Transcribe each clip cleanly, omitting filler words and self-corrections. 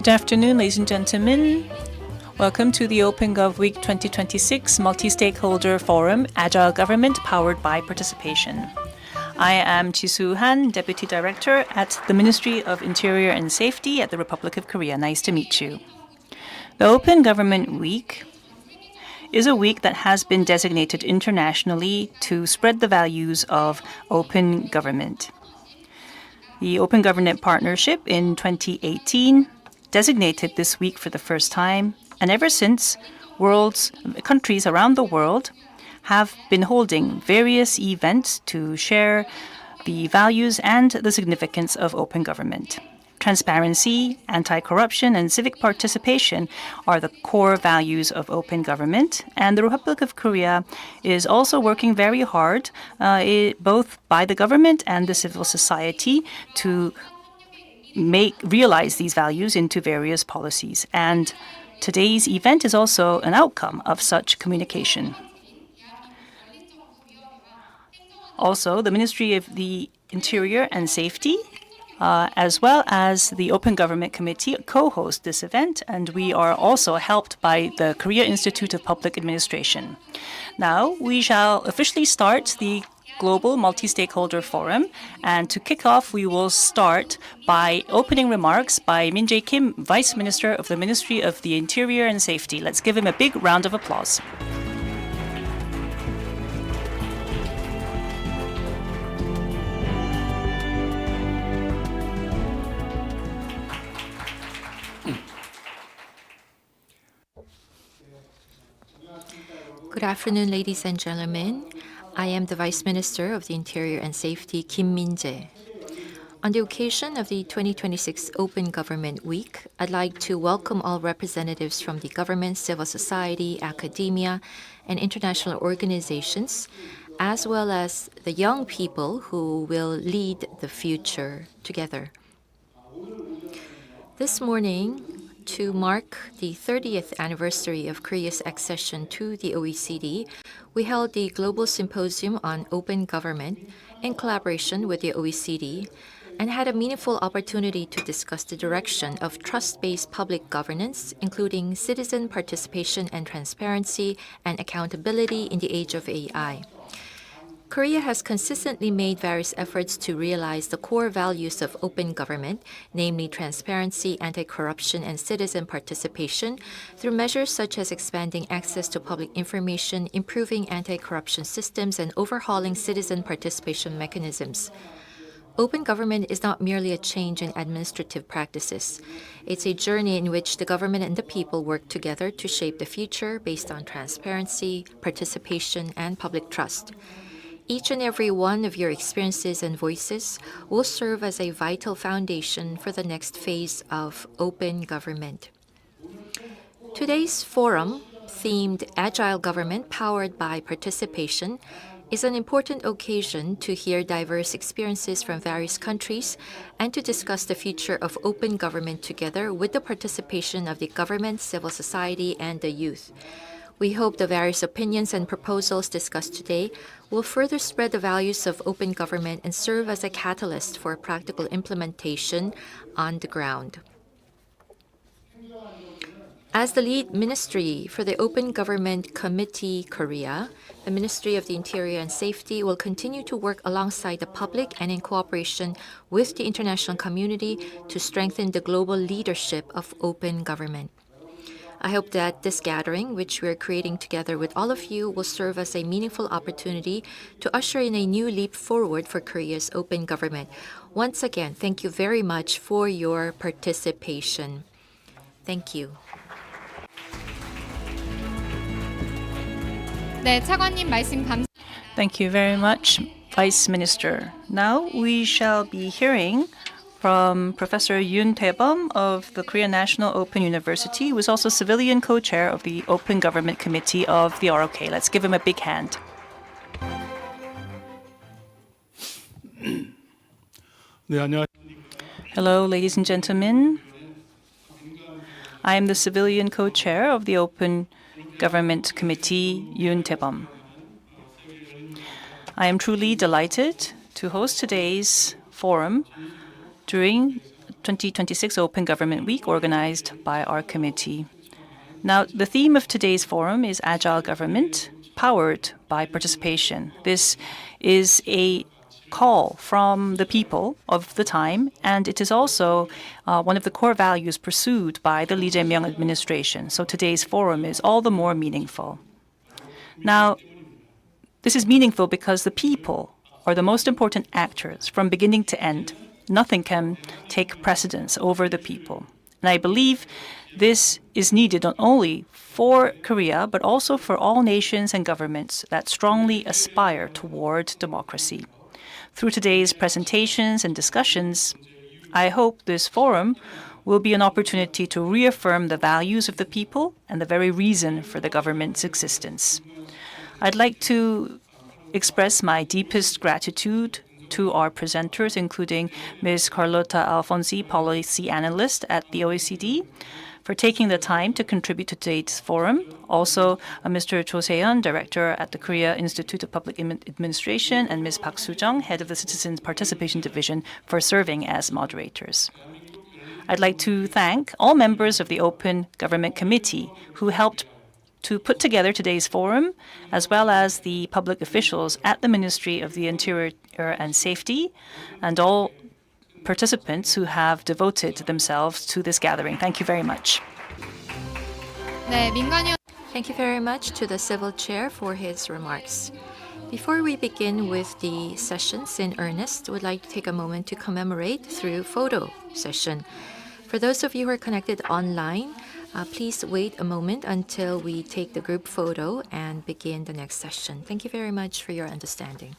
Good afternoon, ladies and gentlemen. Welcome to the OpenGov Week 2026 Multi-Stakeholder Forum, Agile Government Powered by Participation. I am Se-hyun, Deputy Director at the Ministry of Interior and Safety at the Republic of Korea. Nice to meet you. The Open Government Week is a week that has been designated internationally to spread the values of open government. The Open Government Partnership in 2018 designated this week for the first time, and ever since, countries around the world have been holding various events to share the values and the significance of open government. Transparency, anti-corruption, and civic participation are the core values of open government, and the Republic of Korea is also working very hard, both by the government and the civil society, to realize these values into various policies. And today's event is also an outcome of such communication. Also, the Ministry of the Interior and Safety, as well as the Open Government Committee, co-host this event, and we are also helped by the Korea Institute of Public Administration. Now, we shall officially start the Global Multi-Stakeholder Forum, and to kick off, we will start by opening remarks by Min-jae Kim, Vice Minister of the Ministry of the Interior and Safety. Let's give him a big round of applause. Good afternoon, ladies and gentlemen. I am the Vice Minister of the Interior and Safety, Kim Min-jae. On the occasion of the 2026 Open Government Week, I'd like to welcome all representatives from the government, civil society, academia, and international organizations, as well as the young people who will lead the future together. This morning, to mark the 30th anniversary of Korea's accession to the OECD, we held the Global Symposium on Open Government in collaboration with the OECD and had a meaningful opportunity to discuss the direction of trust-based public governance, including citizen participation and transparency and accountability in the age of AI. Korea has consistently made various efforts to realize the core values of open government, namely transparency, anti-corruption, and citizen participation, through measures such as expanding access to public information, improving anti-corruption systems, and overhauling citizen participation mechanisms. Open government is not merely a change in administrative practices. It's a journey in which the government and the people work together to shape the future based on transparency, participation, and public trust. Each and every one of your experiences and voices will serve as a vital foundation for the next phase of open government. Today's forum, themed Agile Government Powered by Participation, is an important occasion to hear diverse experiences from various countries and to discuss the future of open government together with the participation of the government, civil society, and the youth. We hope the various opinions and proposals discussed today will further spread the values of open government and serve as a catalyst for practical implementation on the ground. As the lead ministry for the Open Government Committee Korea, the Ministry of the Interior and Safety will continue to work alongside the public and in cooperation with the international community to strengthen the global leadership of open government. I hope that this gathering, which we're creating together with all of you, will serve as a meaningful opportunity to usher in a new leap forward for Korea's open government. Once again, thank you very much for your participation. Thank you. 네, 차관님 말씀 감사합니다. Thank you very much, Vice Minister. Now we shall be hearing from Professor Taebeom of the Korea National Open University, who is also civilian co-chair of the Open Government Committee of the ROK. Let's give him a big hand. Hello, ladies and gentlemen. I am the civilian co-chair of the Open Government Committee, Taebeom. I am truly delighted to host today's forum during 2026 Open Government Week organized by our committee. Now, the theme of today's forum is Agile Government, powered by participation. This is a call from the people of the time, and it is also one of the core values pursued by the Lee Jae-myung administration. So today's forum is all the more meaningful. Now, this is meaningful because the people are the most important actors from beginning to end. Nothing can take precedence over the people. And I believe this is needed not only for Korea, but also for all nations and governments that strongly aspire toward democracy. Through today's presentations and discussions, I hope this forum will be an opportunity to reaffirm the values of the people and the very reason for the government's existence. I'd like to express my deepest gratitude to our presenters, including Ms. Carlotta Alfonsi, Policy Analyst at the OECD, for taking the time to contribute to today's forum. Also, Mr. Se-hyun, Director at the Korea Institute of Public Administration, and Ms. Park Soo-jung, Head of the Citizens Participation Division, for serving as moderators. I'd like to thank all members of the Open Government Committee who helped to put together today's forum, as well as the public officials at the Ministry of the Interior and Safety, and all participants who have devoted themselves to this gathering. Thank you very much. 네, 민간위원 Thank you very much to the Civil Chair for his remarks. Before we begin with the sessions in earnest, we'd like to take a moment to commemorate through photo session. For those of you who are connected online, please wait a moment until we take the group photo and begin the next session. Thank you very much for your understanding.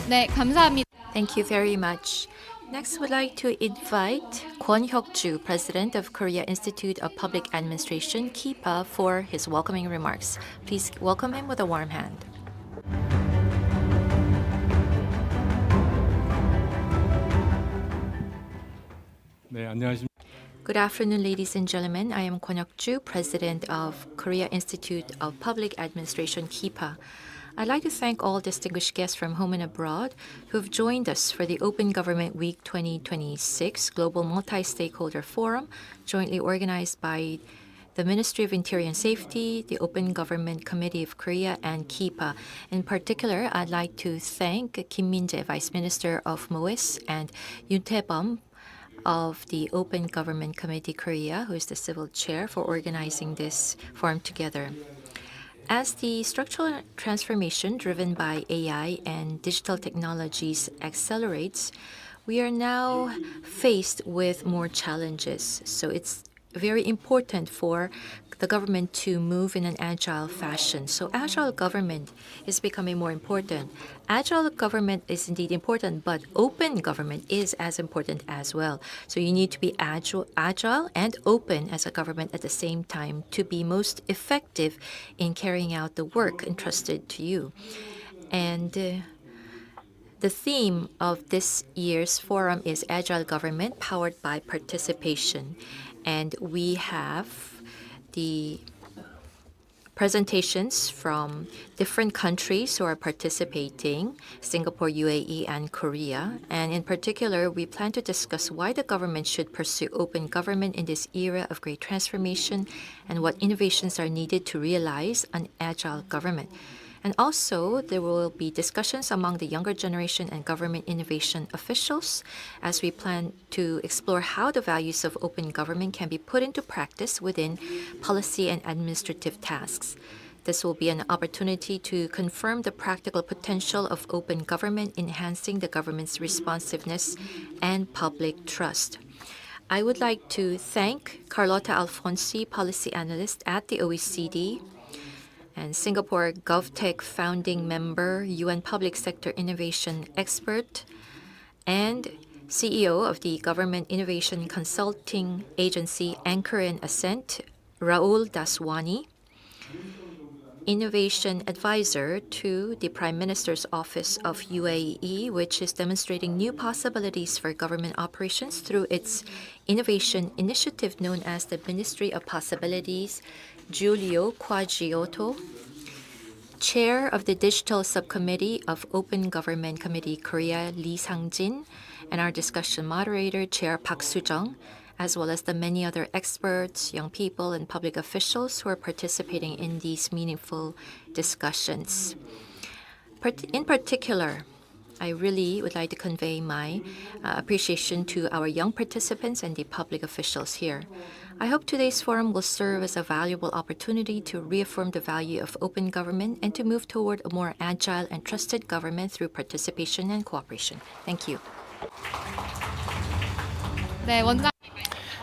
네, 감사합니다. Thank you very much. Next, we'd like to invite Kwon Huck-ju, President of Korea Institute of Public Administration, KIPA, for his welcoming remarks. Please welcome him with a warm hand. 네, 안녕하십니까. Good afternoon, ladies and gentlemen. I am Kwon Huck-ju, President of Korea Institute of Public Administration, KIPA. I'd like to thank all distinguished guests from home and abroad who have joined us for the Open Government Week 2026 Global Multi-Stakeholder Forum, jointly organized by the Ministry of Interior and Safety, the Open Government Committee of Korea, and KIPA. In particular, I'd like to thank Kim Min-jae, Vice Minister of MOIS, and Yoon Taebeom of the Open Government Committee Korea, who is the civil chair, for organizing this forum together. As the structural transformation driven by AI and digital technologies accelerates, we are now faced with more challenges. So it's very important for the government to move in an agile fashion. So agile government is becoming more important. Agile government is indeed important, but open government is as important as well. So you need to be agile and open as a government at the same time to be most effective in carrying out the work entrusted to you. And the theme of this year's forum is Agile Government Powered by Participation. And we have the presentations from different countries who are participating, Singapore, UAE, and Korea. And in particular, we plan to discuss why the government should pursue open government in this era of great transformation and what innovations are needed to realize an agile government. And also, there will be discussions among the younger generation and government innovation officials as we plan to explore how the values of open government can be put into practice within policy and administrative tasks. This will be an opportunity to confirm the practical potential of open government, enhancing the government's responsiveness and public trust. I would like to thank Carlotta Alfonsi, Policy Analyst at the OECD, and Singapore GovTech founding member, UN Public Sector Innovation Expert, and CEO of the Government Innovation Consulting Agency Anchor and Ascent, Rahul Daswani, Innovation Advisor to the Prime Minister's Office of UAE, which is demonstrating new possibilities for government operations through its innovation initiative known as the Ministry of Possibilities, Giulio Quagiotto, Chair of the Digital Subcommittee of Open Government Committee Korea, Lee Sang-jin, and our discussion moderator, Chair Park Soo-jung, as well as the many other experts, young people, and public officials who are participating in these meaningful discussions. In particular, I really would like to convey my appreciation to our young participants and the public officials here. I hope today's forum will serve as a valuable opportunity to reaffirm the value of open government and to move toward a more agile and trusted government through participation and cooperation. Thank you. 네, 원장.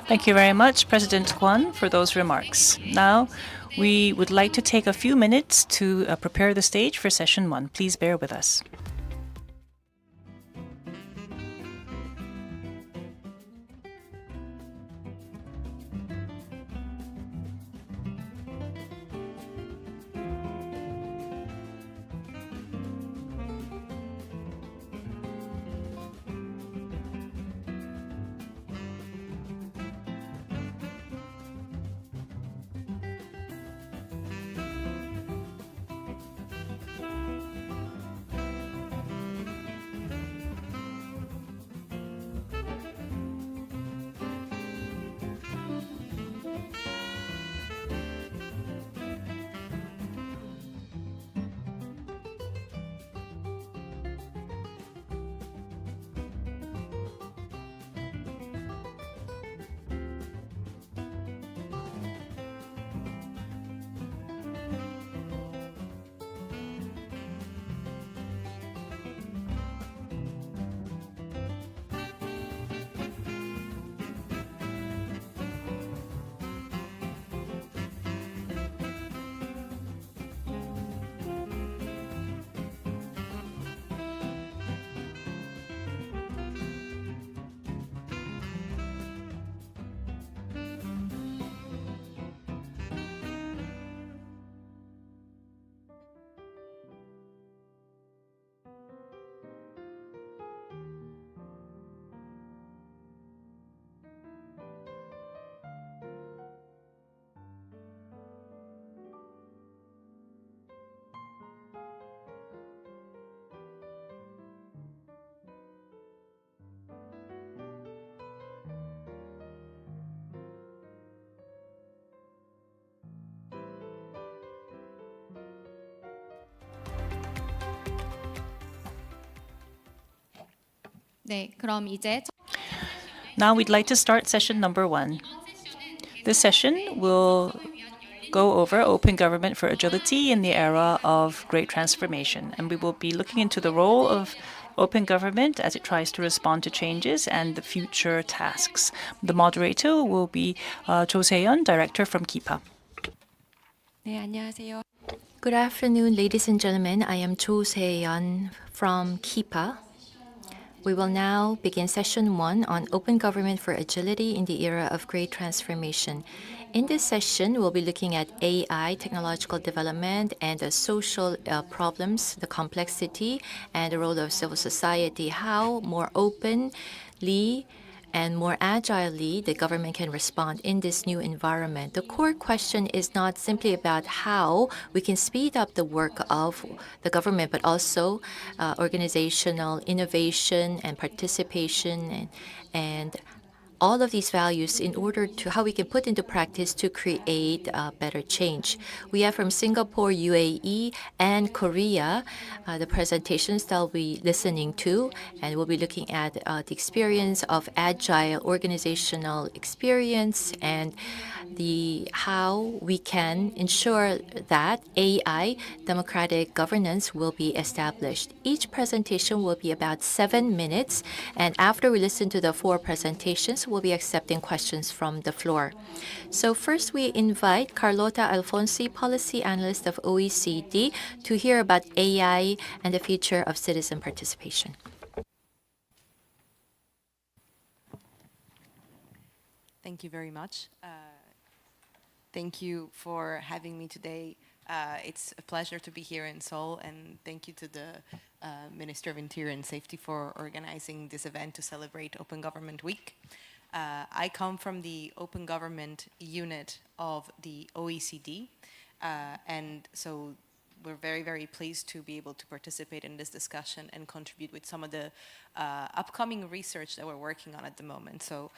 Thank you very much, President Kwon, for those remarks. Now, we would like to take a few minutes to prepare the stage for session 1. Please bear with us. 네, 그럼 이제 Now we'd like to start session number 1. This session will go over open government for agility in the era of great transformation, and we will be looking into the role of open government as it tries to respond to changes, and the future tasks. The moderator will be Se-hyun, director from KIPA. 네, 안녕하세요. Good afternoon, ladies and gentlemen. I am Se-hyun from KIPA. We will now begin session 1 on open government for agility in the era of great transformation. In this session, we'll be looking at AI, technological development, and the social problems, the complexity, and the role of civil society, how more openly and more agilely the government can respond in this new environment. The core question is not simply about how we can speed up the work of the government, but also organizational innovation and participation and all of these values in order to how we can put into practice to create better change. We have from Singapore, UAE, and Korea the presentations that we'll be listening to, and we'll be looking at the experience of agile organizational experience and how we can ensure that AI democratic governance will be established. Each presentation will be about 7 minutes, and after we listen to the 4 presentations, we'll be accepting questions from the floor. So first, we invite Carlotta Alfonsi, Policy Analyst of OECD, to hear about AI and the future of citizen participation. Thank you very much. Thank you for having me today. It's a pleasure to be here in Seoul, and thank you to the Minister of Interior and Safety for organizing this event to celebrate Open Government Week. I come from the Open Government unit of the OECD, and so we're very, very pleased to be able to participate in this discussion and contribute with some of the upcoming research that we're working on at the moment. So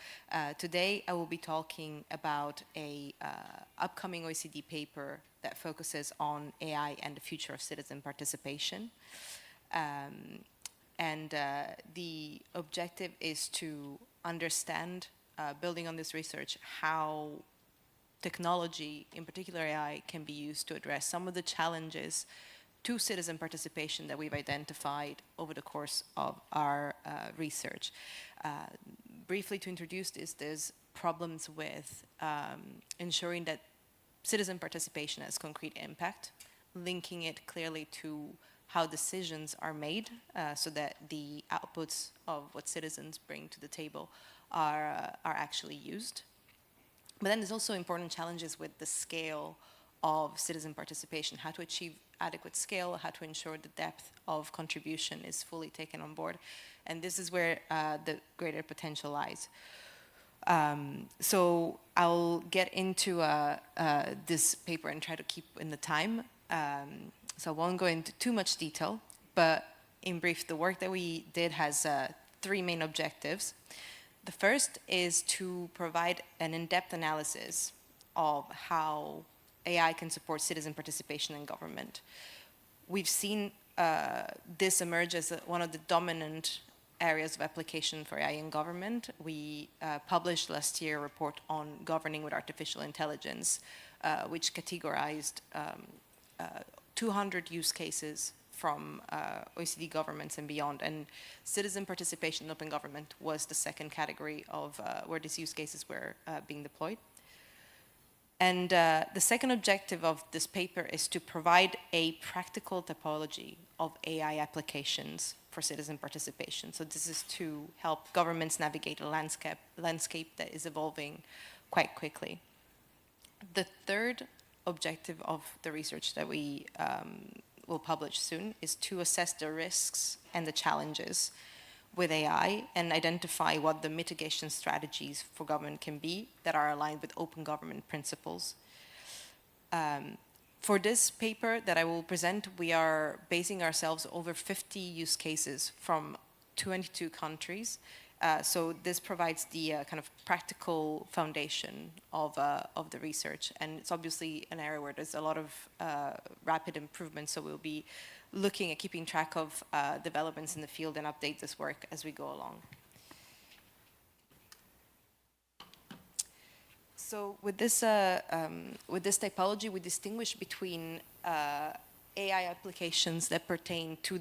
today I will be talking about a upcoming OECD paper that focuses on AI and the future of citizen participation. The objective is to understand, building on this research, how technology, in particular AI, can be used to address some of the challenges to citizen participation that we've identified over the course of our research. Briefly to introduce this, there's problems with ensuring that citizen participation has concrete impact, linking it clearly to how decisions are made so that the outputs of what citizens bring to the table are actually used. But then there's also important challenges with the scale of citizen participation, how to achieve adequate scale, how to ensure the depth of contribution is fully taken on board. And this is where the greater potential lies. So I'll get into this paper and try to keep in the time. So I won't go into too much detail, but in brief, the work that we did has 3 main objectives. The first is to provide an in-depth analysis of how AI can support citizen participation in government. We've seen this emerge as one of the dominant areas of application for AI in government. We published last year a report on governing with artificial intelligence, which categorized 200 use cases from OECD governments and beyond. And citizen participation in open government was the second category of where these use cases were being deployed. And the second objective of this paper is to provide a practical typology of AI applications for citizen participation. So this is to help governments navigate a landscape that is evolving quite quickly. The third objective of the research that we will publish soon is to assess the risks and the challenges with AI and identify what the mitigation strategies for government can be that are aligned with open government principles. For this paper that I will present, we are basing ourselves over 50 use cases from 22 countries. So this provides the kind of practical foundation of the research, and it's obviously an area where there's a lot of rapid improvement. So we'll be looking at keeping track of developments in the field and update this work as we go along. So with this typology, we distinguish between AI applications that pertain to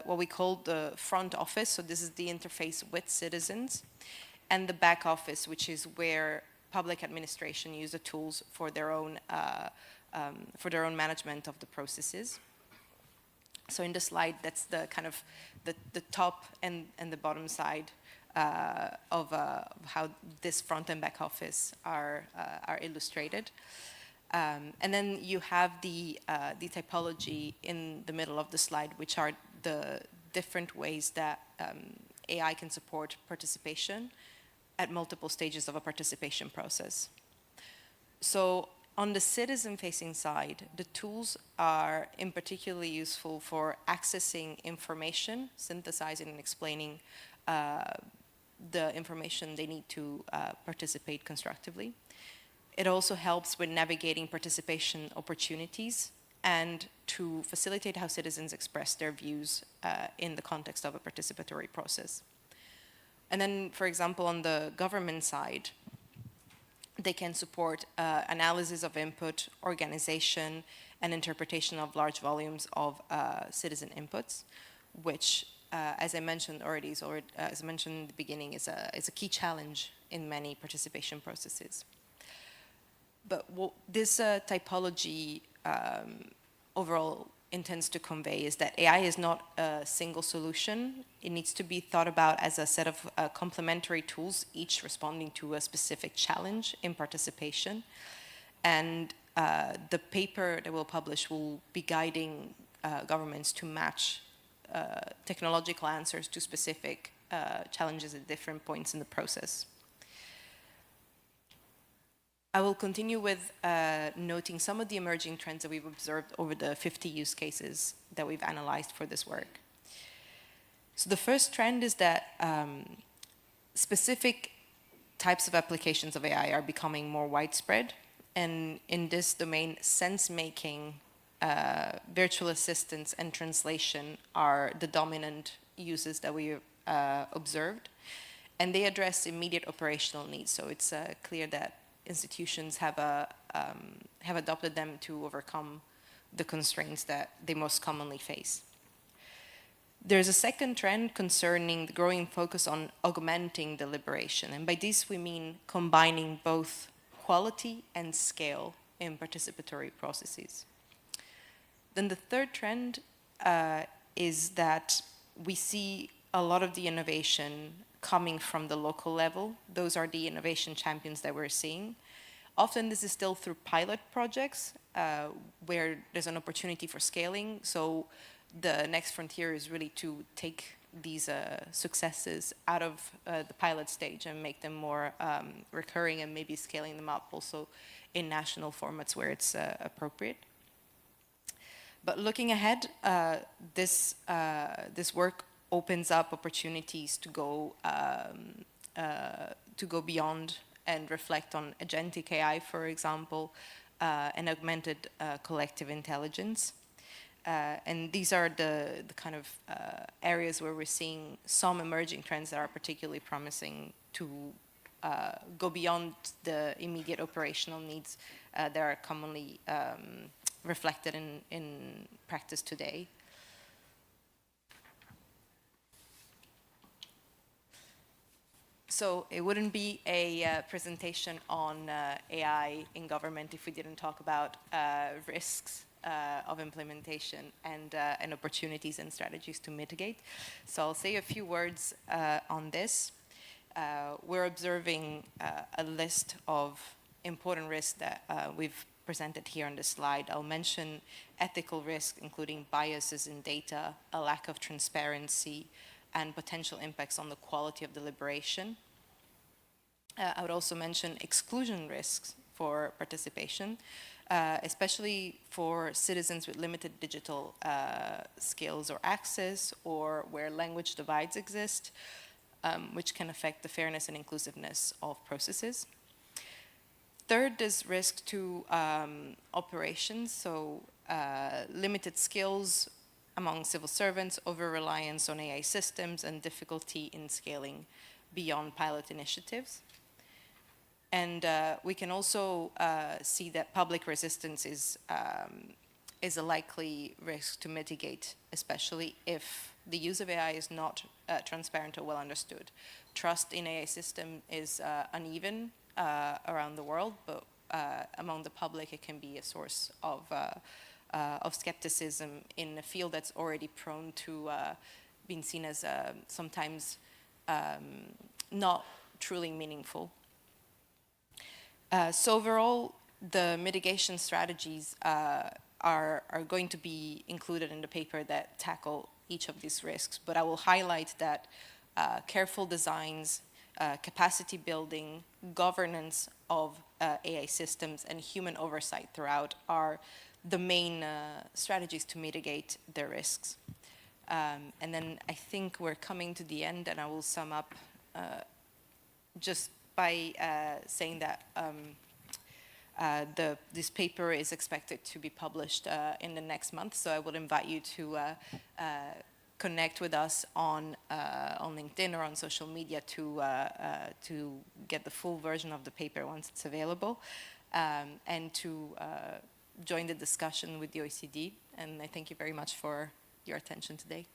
what we call the front office. So this is the interface with citizens, and the back office, which is where public administration use the tools for their own management of the processes. So in the slide, that's the kind of the top and the bottom side of how this front and back office are illustrated. And then you have the typology in the middle of the slide, which are the different ways that AI can support participation at multiple stages of a participation process. So on the citizen-facing side, the tools are in particularly useful for accessing information, synthesizing and explaining the information they need to participate constructively. It also helps with navigating participation opportunities and to facilitate how citizens express their views in the context of a participatory process. And then, for example, on the government side, they can support analysis of input, organization, and interpretation of large volumes of citizen inputs, which, as I mentioned already, as I mentioned in the beginning, is a key challenge in many participation processes. But what this typology overall intends to convey is that AI is not a single solution. It needs to be thought about as a set of complementary tools, each responding to a specific challenge in participation. And the paper that we'll publish will be guiding governments to match technological answers to specific challenges at different points in the process. I will continue with noting some of the emerging trends that we've observed over the 50 use cases that we've analyzed for this work. So the first trend is that specific types of applications of AI are becoming more widespread. And in this domain, sense-making, virtual assistants, and translation are the dominant uses that we observed. And they address immediate operational needs. So it's clear that institutions have adopted them to overcome the constraints that they most commonly face. There's a second trend concerning the growing focus on augmenting deliberation. And by this we mean combining both quality and scale in participatory processes. Then the third trend is that we see a lot of the innovation coming from the local level. Those are the innovation champions that we're seeing. Often this is still through pilot projects where there's an opportunity for scaling. So the next frontier is really to take these successes out of the pilot stage and make them more recurring and maybe scaling them up also in national formats where it's appropriate. But looking ahead, this work opens up opportunities to go beyond and reflect on agentic AI, for example, and augmented collective intelligence. And these are the kind of areas where we're seeing some emerging trends that are particularly promising to go beyond the immediate operational needs that are commonly reflected in practice today. So it wouldn't be a presentation on AI in government if we didn't talk about risks of implementation and opportunities and strategies to mitigate. So I'll say a few words on this. We're observing a list of important risks that we've presented here on the slide. I'll mention ethical risks, including biases in data, a lack of transparency, and potential impacts on the quality of deliberation. I would also mention exclusion risks for participation, especially for citizens with limited digital skills or access, or where language divides exist, which can affect the fairness and inclusiveness of processes. Third is risk to operations, so limited skills among civil servants, over-reliance on AI systems, and difficulty in scaling beyond pilot initiatives. And we can also see that public resistance is is a likely risk to mitigate, especially if the use of AI is not transparent or well understood. Trust in AI system is uneven around the world, but among the public it can be a source of skepticism in a field that's already prone to being seen as sometimes not truly meaningful. So overall, the mitigation strategies are going to be included in the paper that tackle each of these risks, but I will highlight that careful designs, capacity building, governance of AI systems, and human oversight throughout are the main strategies to mitigate the risks. And then I think we're coming to the end, and I will sum up just by saying that this paper is expected to be published in the next month, so I would invite you to connect with us on LinkedIn or on social media to get the full version of the paper once it's available, and to join the discussion with the OECD. And I thank you very much for your attention today.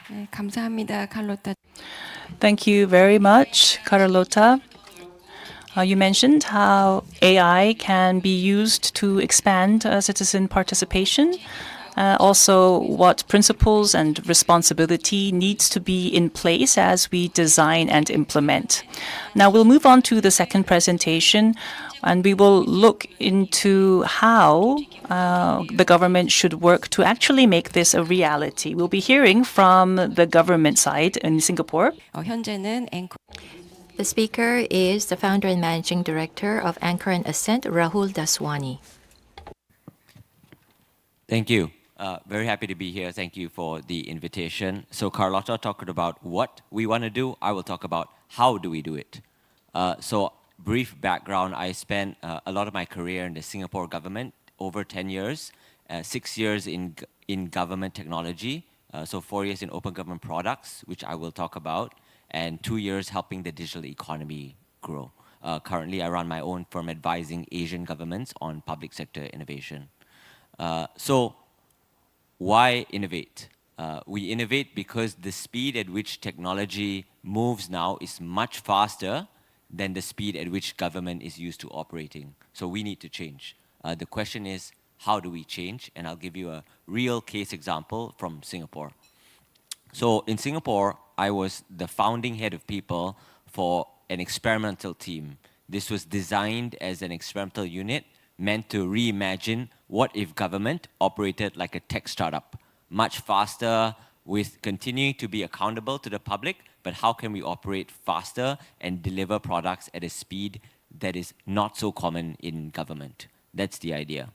네, 감사합니다, 칼로타. Thank you very much, Carlotta. You mentioned how AI can be used to expand citizen participation. Also, what principles and responsibility needs to be in place as we design and implement. Now we'll move on to the second presentation, and we will look into how the government should work to actually make this a reality. We'll be hearing from the government side in Singapore. 현재는 앵커. The speaker is the founder and managing director of Anchor and Ascent, Rahul Daswani. Thank you. Very happy to be here. Thank you for the invitation. So Carlotta talked about what we want to do. I will talk about how do we do it. So brief background, I spent a lot of my career in the Singapore government, over 10 years, 6 years in government technology, so 4 years in open government products, which I will talk about, and 2 years helping the digital economy grow. Currently, I run my own firm advising Asian governments on public sector innovation. So why innovate? We innovate because the speed at which technology moves now is much faster than the speed at which government is used to operating. So we need to change. The question is, how do we change? And I'll give you a real case example from Singapore. So in Singapore, I was the founding head of people for an experimental team. This was designed as an experimental unit meant to reimagine what if government operated like a tech startup, much faster, with continuing to be accountable to the public, but how can we operate faster and deliver products at a speed that is not so common in government? That's the idea.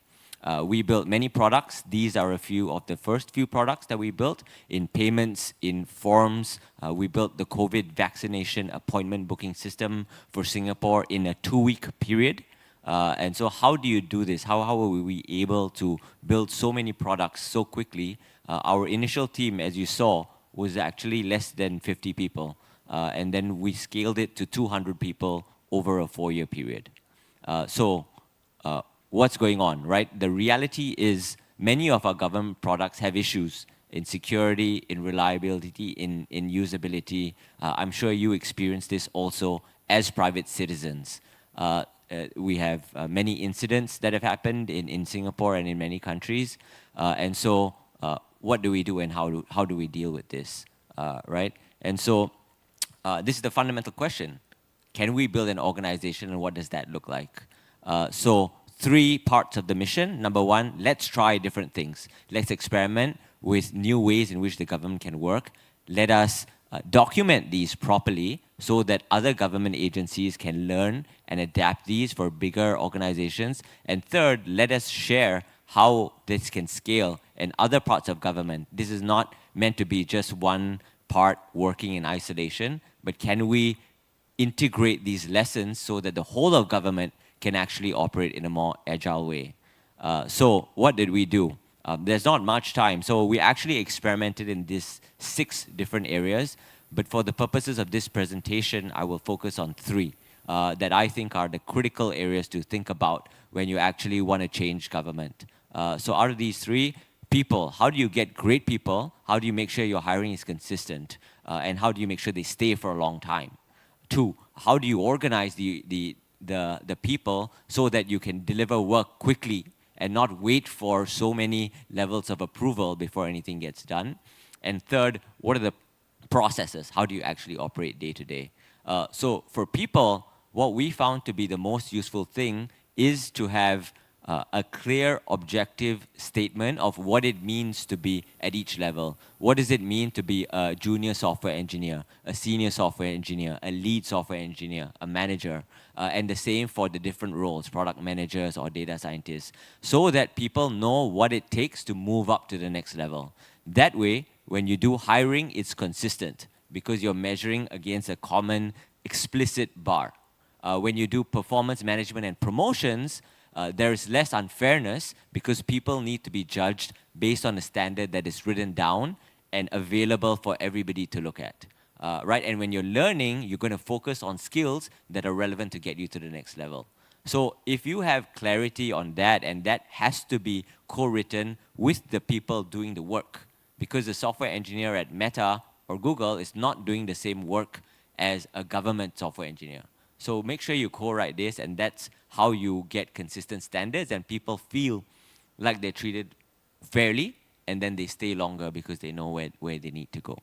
We built many products. These are a few of the first few products that we built in payments, in forms. We built the COVID vaccination appointment booking system for Singapore in a 2-week period. And so how do you do this? How were we able to build so many products so quickly? Our initial team, as you saw, was actually less than 50 people. And then we scaled it to 200 people over a 4-year period. What's going on, right? The reality is many of our government products have issues in security, in reliability, in usability. I'm sure you experience this also as private citizens. We have many incidents that have happened in Singapore and in many countries. And so what do we do and how do we deal with this, right? And so this is the fundamental question. Can we build an organization and what does that look like? So 3 parts of the mission. Number 1, let's try different things. Let's experiment with new ways in which the government can work. Let us document these properly so that other government agencies can learn and adapt these for bigger organizations. And third, let us share how this can scale in other parts of government. This is not meant to be just one part working in isolation, but can we integrate these lessons so that the whole of government can actually operate in a more agile way? So what did we do? There's not much time. So we actually experimented in these 6 different areas. But for the purposes of this presentation, I will focus on 3. that I think are the critical areas to think about when you actually want to change government. So out of these three, people, how do you get great people? How do you make sure your hiring is consistent? And how do you make sure they stay for a long time? Two, how do you organize the people so that you can deliver work quickly and not wait for so many levels of approval before anything gets done? And third, what are the processes? How do you actually operate day to day? So for people, what we found to be the most useful thing is to have a clear, objective statement of what it means to be at each level. What does it mean to be a junior software engineer, a senior software engineer, a lead software engineer, a manager, and the same for the different roles, product managers or data scientists, so that people know what it takes to move up to the next level. That way, when you do hiring, it's consistent because you're measuring against a common, explicit bar. When you do performance management and promotions, there is less unfairness because people need to be judged based on a standard that is written down and available for everybody to look at. Right? And when you're learning, you're going to focus on skills that are relevant to get you to the next level. So if you have clarity on that, and that has to be co-written with the people doing the work, because the software engineer at Meta or Google is not doing the same work as a government software engineer. So make sure you co-write this, and that's how you get consistent standards and people feel like they're treated fairly, and then they stay longer because they know where they need to go.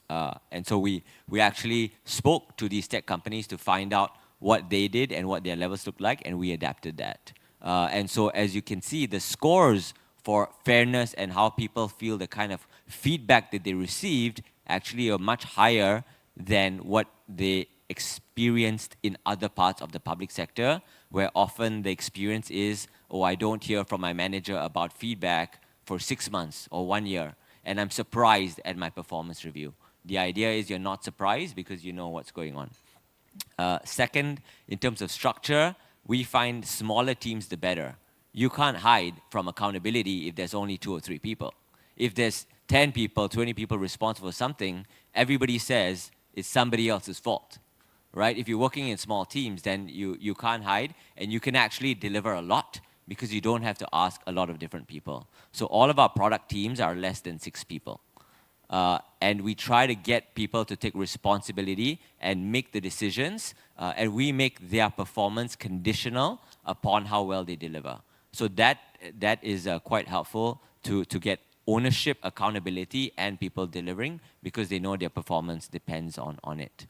And so we actually spoke to these tech companies to find out what they did and what their levels looked like, and we adapted that. And so as you can see, the scores for fairness and how people feel, the kind of feedback that they received actually are much higher than what they experienced in other parts of the public sector, where often the experience is, oh, I don't hear from my manager about feedback for 6 months or 1 year, and I'm surprised at my performance review. The idea is you're not surprised because you know what's going on. Second, in terms of structure, we find smaller teams the better. You can't hide from accountability if there's only 2 or 3 people. If there's 10 people, 20 people responsible for something, everybody says it's somebody else's fault. Right? If you're working in small teams, then you can't hide, and you can actually deliver a lot because you don't have to ask a lot of different people. So all of our product teams are less than 6 people. And we try to get people to take responsibility and make the decisions, and we make their performance conditional upon how well they deliver. So that is quite helpful to get ownership, accountability, and people delivering because they know their performance depends on it.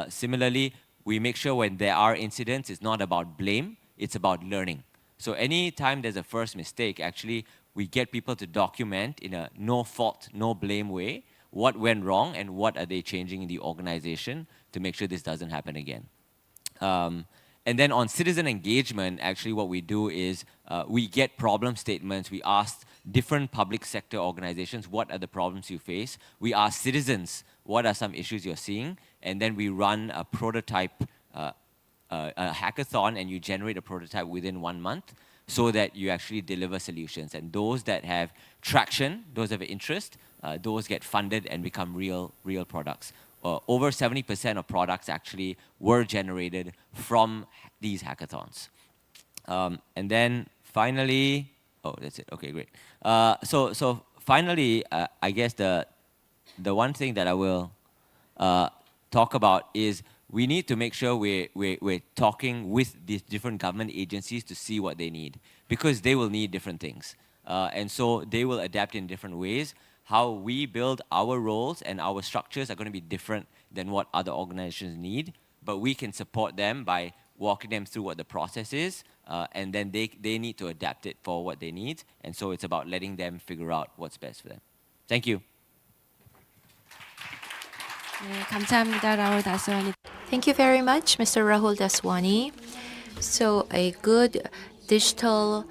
Similarly, we make sure when there are incidents, it's not about blame, it's about learning. So anytime there's a first mistake, actually, we get people to document in a no fault, no blame way what went wrong and what are they changing in the organization to make sure this doesn't happen again. And then on citizen engagement, actually what we do is we get problem statements. We ask different public sector organizations, what are the problems you face? We ask citizens, what are some issues you're seeing? And then we run a prototype, a hackathon, and you generate a prototype within 1 month so that you actually deliver solutions. And those that have traction, those that have interest, those get funded and become real products. Over 70% of products actually were generated from these hackathons. And then finally, oh, that's it. Okay, great. So finally, I guess the one thing that I will talk about is we need to make sure we're talking with these different government agencies to see what they need, because they will need different things. And so they will adapt in different ways. How we build our roles and our structures are going to be different than what other organizations need, but we can support them by walking them through what the process is, and then they need to adapt it for what they need. And so it's about letting them figure out what's best for them. Thank you. 네, 감사합니다. 라울 다스와니. Thank you very much, Mr. Rahul Daswani. So a good digital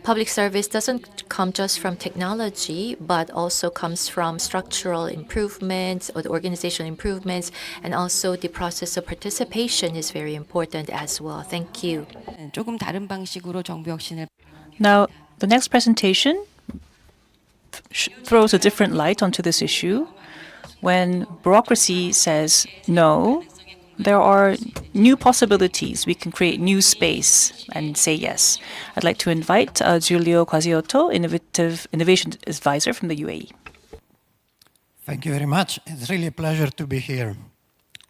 public service doesn't come just from technology, but also comes from structural improvements or the organizational improvements, and also the process of participation is very important as well. Thank you. 조금 다른 방식으로 정부 혁신을. Now, the next presentation throws a different light onto this issue. When bureaucracy says no, there are new possibilities. We can create new space and say yes. I'd like to invite Giulio Quasiotto, Innovation Advisor from the UAE. Thank you very much. It's really a pleasure to be here.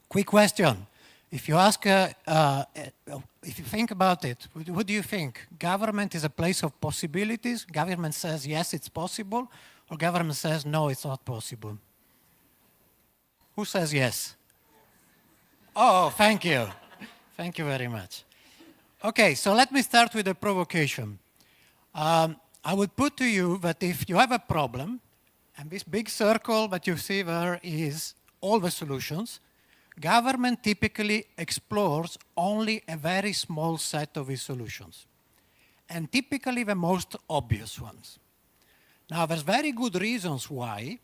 Quick question. If you ask, if you think about it, what do you think? Government is a place of possibilities? Government says, yes, it's possible? Or government says, no, it's not possible? Who says yes? Oh, thank you. Thank you very much. Okay, so let me start with a provocation. I would put to you that if you have a problem, and this big circle that you see there is all the solutions, government typically explores only a very small set of these solutions, and typically the most obvious ones. Now, there's very good reasons why,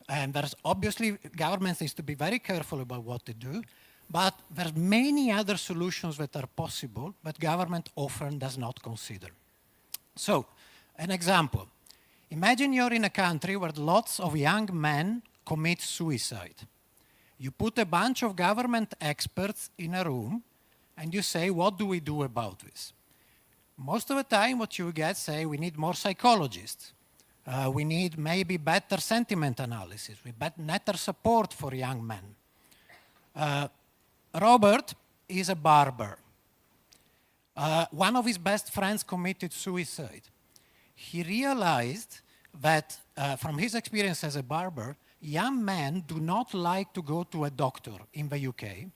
and there's obviously government needs to be very careful about what they do, but there's many other solutions that are possible that government often does not consider. So, an example. Imagine you're in a country where lots of young men commit suicide. You put a bunch of government experts in a room and you say, what do we do about this? Most of the time what you get, say, we need more psychologists. We need maybe better sentiment analysis. We better support for young men. Robert is a barber. One of his best friends committed suicide. He realized that from his experience as a barber, young men do not like to go to a doctor in the UK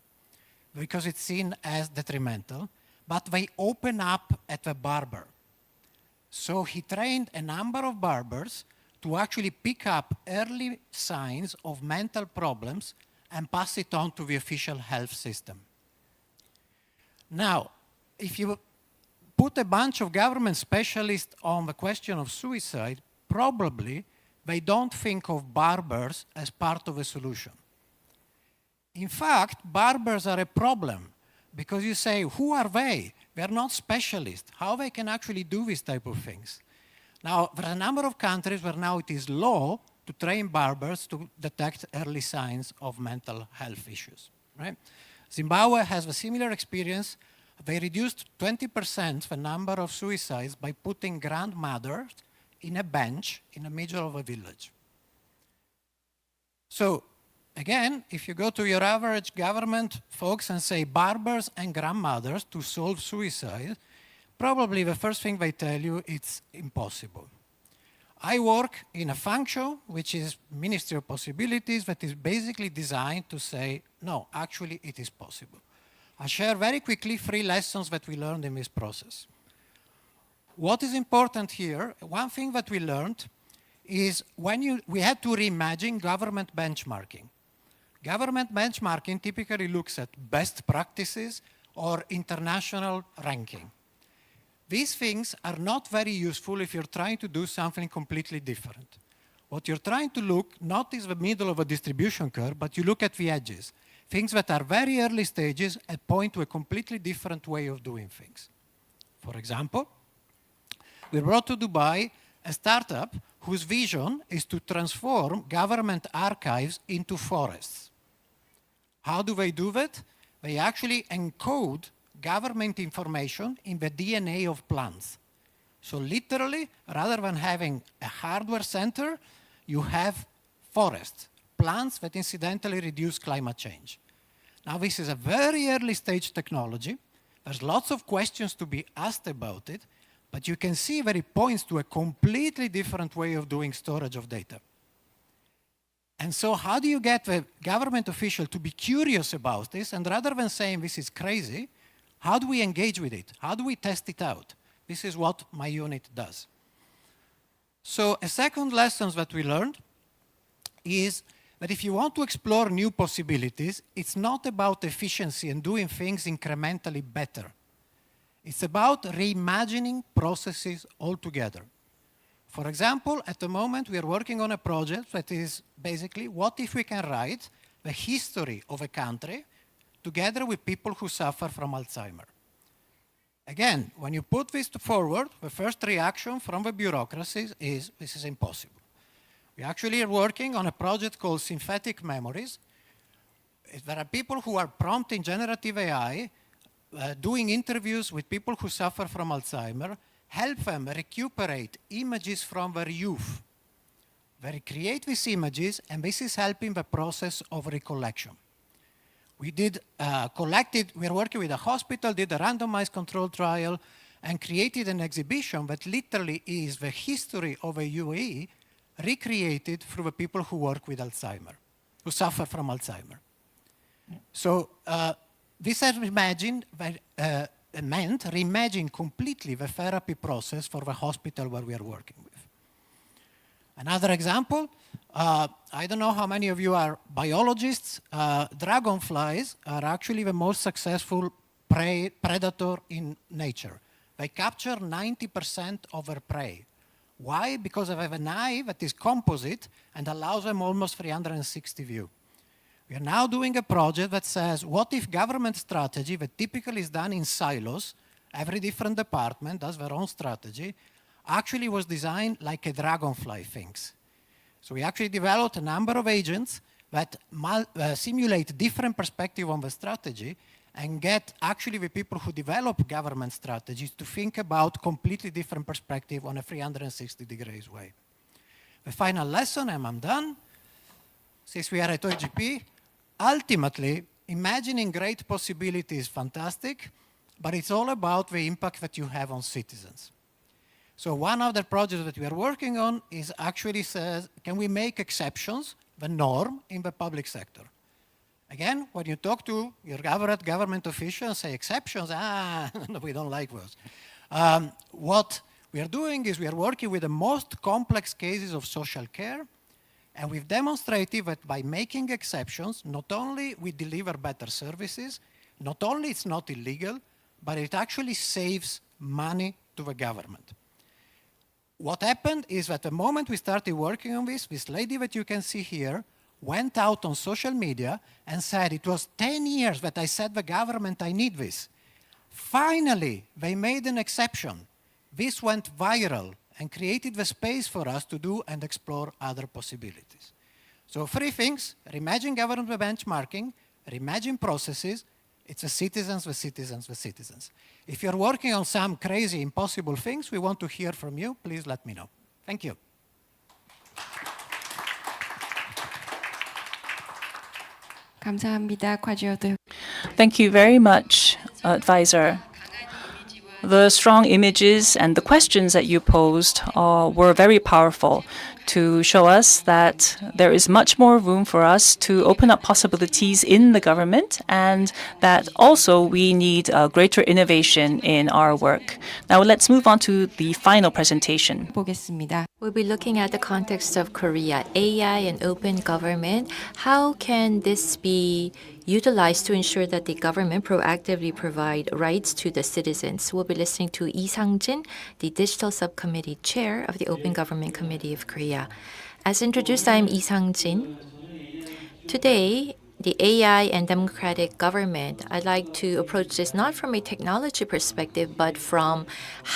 because it's seen as detrimental, but they open up at the barber. So he trained a number of barbers to actually pick up early signs of mental problems and pass it on to the official health system. Now, if you put a bunch of government specialists on the question of suicide, probably they don't think of barbers as part of a solution. In fact, barbers are a problem because you say, who are they? They're not specialists. How they can actually do this type of things? Now, there are a number of countries where now it is law to train barbers to detect early signs of mental health issues, right? Zimbabwe has a similar experience. They reduced 20% the number of suicides by putting grandmothers in a bench in the middle of a village. So, again, if you go to your average government folks and say barbers and grandmothers to solve suicide, probably the first thing they tell you it's impossible. I work in a function which is Ministry of Possibilities that is basically designed to say, no, actually it is possible. I'll share very quickly 3 lessons that we learned in this process. What is important here, one thing that we learned is we had to reimagine government benchmarking. Government benchmarking typically looks at best practices or international ranking. These things are not very useful if you're trying to do something completely different. What you're trying to look not is the middle of a distribution curve, but you look at the edges. Things that are very early stages and point to a completely different way of doing things. For example, we brought to Dubai a startup whose vision is to transform government archives into forests. How do they do that? They actually encode government information in the DNA of plants. So literally, rather than having a hardware center, you have forests, plants that incidentally reduce climate change. Now, this is a very early stage technology. There's lots of questions to be asked about it, but you can see that it points to a completely different way of doing storage of data. And so how do you get the government official to be curious about this, and rather than saying this is crazy, how do we engage with it? How do we test it out? This is what my unit does. So a second lesson that we learned is that if you want to explore new possibilities, it's not about efficiency and doing things incrementally better. It's about reimagining processes altogether. For example, at the moment we are working on a project that is basically what if we can write the history of a country together with people who suffer from Alzheimer's. Again, when you put this forward, the first reaction from the bureaucracies is this is impossible. We actually are working on a project called Synthetic Memories. there are people who are prompt in generative AI, doing interviews with people who suffer from Alzheimer, help them recuperate images from their youth. They recreate these images, and this is helping the process of recollection. We did we are working with a hospital, did a randomized control trial, and created an exhibition that literally is the history of a UAE recreated through the people who work with Alzheimer, who suffer from Alzheimer. So this has meant reimagine completely the therapy process for the hospital where we are working with. Another example, I don't know how many of you are biologists. Dragonflies are actually the most successful predator in nature. They capture 90% of their prey. Why? Because they have an eye that is composite and allows them almost 360 view. We are now doing a project that says, what if government strategy that typically is done in silos, every different department does their own strategy, actually was designed like a dragonfly thinks. So we actually developed a number of agents that simulate different perspective on the strategy and get actually the people who develop government strategies to think about completely different perspective on a 360 degrees way. The final lesson, and I'm done, since we are at OGP, ultimately, imagining great possibilities is fantastic, but it's all about the impact that you have on citizens. So one of the projects that we are working on is actually says, can we make exceptions the norm in the public sector? Again, when you talk to your government officials, say exceptions, no, we don't like those. What we are doing is we are working with the most complex cases of social care, and we've demonstrated that by making exceptions, not only we deliver better services, not only it's not illegal, but it actually saves money to the government. What happened is that the moment we started working on this lady that you can see here went out on social media and said, it was 10 years that I said the government, I need this. Finally, they made an exception. This went viral and created the space for us to do and explore other possibilities. So 3 things: reimagine government benchmarking, reimagine processes, it's the citizens, the citizens, the citizens. If you're working on some crazy, impossible things, we want to hear from you. Please let me know. Thank you. 감사합니다. 과지어도. Thank you very much, Advisor. The strong images and the questions that you posed were very powerful to show us that there is much more room for us to open up possibilities in the government, and that also we need greater innovation in our work. Now let's move on to the final presentation. 보겠습니다. We'll be looking at the context of Korea, AI and open government. How can this be utilized to ensure that the government proactively provide rights to the citizens? We'll be listening to Lee Sang-jin, the Digital Subcommittee Chair of the Open Government Committee of Korea. As introduced, I am Lee Sang-jin. Today, the AI and democratic government, I'd like to approach this not from a technology perspective, but from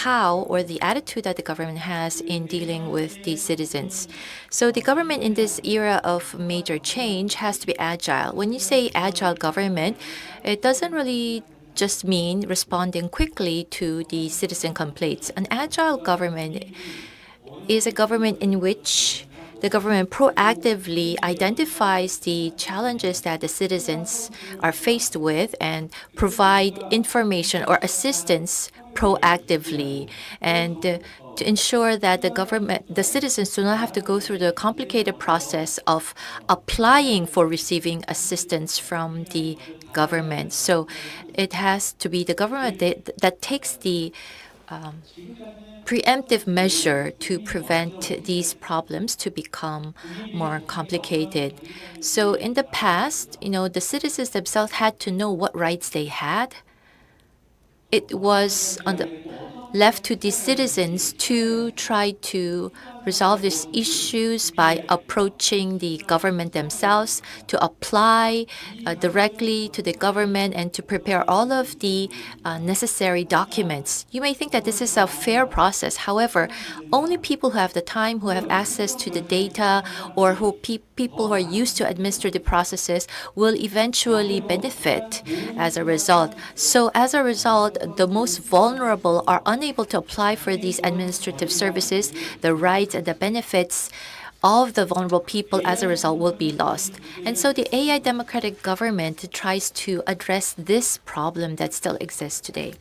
how or the attitude that the government has in dealing with the citizens. So the government in this era of major change has to be agile. When you say agile government, it doesn't really just mean responding quickly to the citizen complaints. An agile government is a government in which the government proactively identifies the challenges that the citizens are faced with and provide information or assistance proactively, and to ensure that the citizens do not have to go through the complicated process of applying for receiving assistance from the government. So it has to be the government that takes the preemptive measure to prevent these problems to become more complicated. So in the past, the citizens themselves had to know what rights they had. It was left to the citizens to try to resolve these issues by approaching the government themselves, to apply directly to the government and to prepare all of the necessary documents. You may think that this is a fair process. However, only people who have the time, who have access to the data, or people who are used to administrative processes will eventually benefit as a result. So as a result, the most vulnerable are unable to apply for these administrative services. The rights and the benefits of the vulnerable people as a result will be lost. And so the AI democratic government tries to address this problem that still exists today.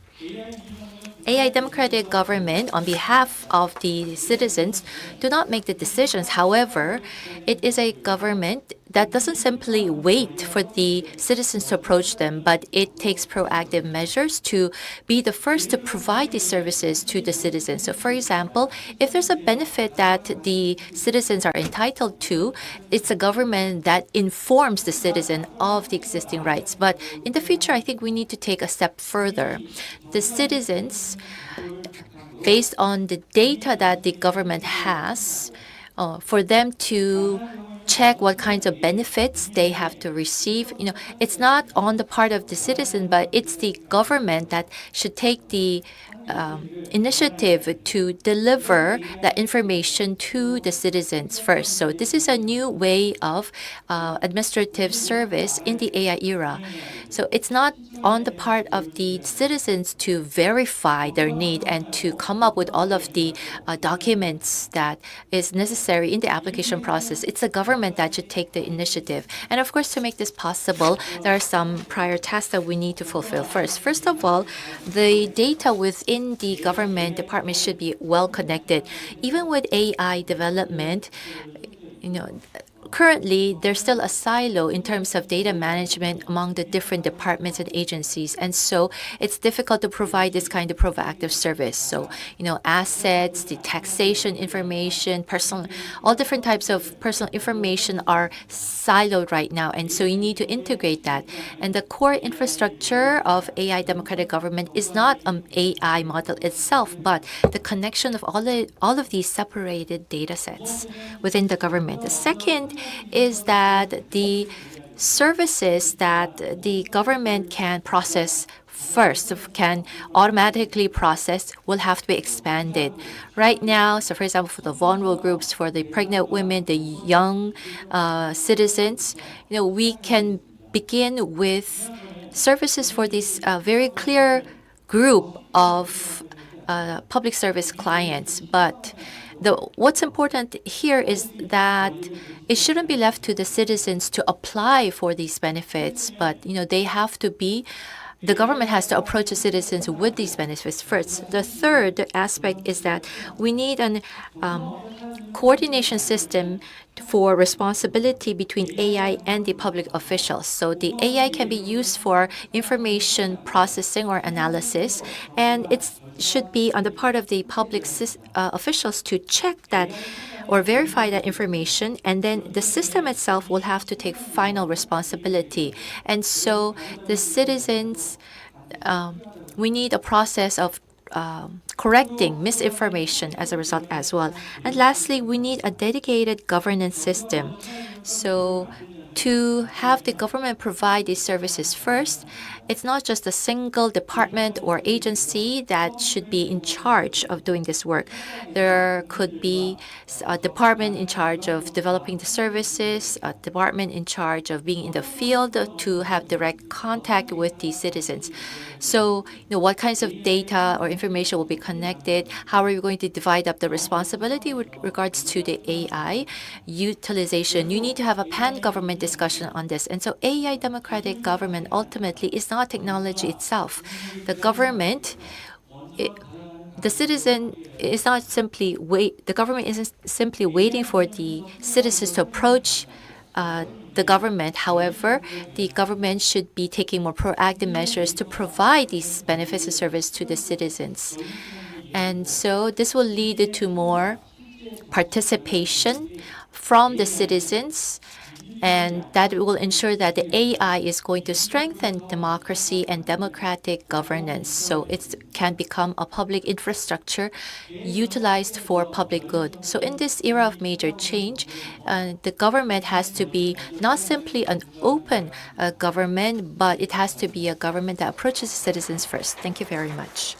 AI democratic government, on behalf of the citizens, do not make the decisions. However, it is a government that doesn't simply wait for the citizens to approach them, but it takes proactive measures to be the first to provide these services to the citizens. So, for example, if there's a benefit that the citizens are entitled to, it's a government that informs the citizen of the existing rights. But in the future, I think we need to take a step further. The citizens, based on the data that the government has, for them to check what kinds of benefits they have to receive. It's not on the part of the citizen, but it's the government that should take the initiative to deliver that information to the citizens first. So this is a new way of administrative service in the AI era. So it's not on the part of the citizens to verify their need and to come up with all of the documents that is necessary in the application process. It's the government that should take the initiative. And of course, to make this possible, there are some prior tasks that we need to fulfill first. First of all, the data within the government department should be well connected. Even with AI development, currently, there's still a silo in terms of data management among the different departments and agencies. And so it's difficult to provide this kind of proactive service. So, assets, the taxation information, all different types of personal information are siloed right now. And so you need to integrate that. And the core infrastructure of AI democratic government is not an AI model itself, but the connection of all of these separated data sets within the government. The second is that the services that the government can process first, can automatically process, will have to be expanded. Right now, so for example, for the vulnerable groups, for the pregnant women, the young citizens, we can begin with services for this very clear group of public service clients. But what's important here is that it shouldn't be left to the citizens to apply for these benefits, but the government has to approach the citizens with these benefits first. The third aspect is that we need an coordination system for responsibility between AI and the public officials. So the AI can be used for information processing or analysis, and it should be on the part of the public officials to check that or verify that information, and then the system itself will have to take final responsibility. And so the citizens, we need a process of correcting misinformation as a result as well. And lastly, we need a dedicated governance system. So to have the government provide these services first, it's not just a single department or agency that should be in charge of doing this work. There could be a department in charge of developing the services, a department in charge of being in the field to have direct contact with the citizens. So, what kinds of data or information will be connected? How are you going to divide up the responsibility with regards to the AI utilization? You need to have a pan-government discussion on this. And so AI democratic government ultimately is not technology itself. The government, the citizen is not simply the government isn't simply waiting for the citizens to approach the government. However, the government should be taking more proactive measures to provide these benefits and service to the citizens. And so this will lead to more participation from the citizens And that will ensure that the AI is going to strengthen democracy and democratic governance, so it can become a public infrastructure utilized for public good. So in this era of major change, the government has to be not simply an open government, but it has to be a government that approaches citizens first. Thank you very much.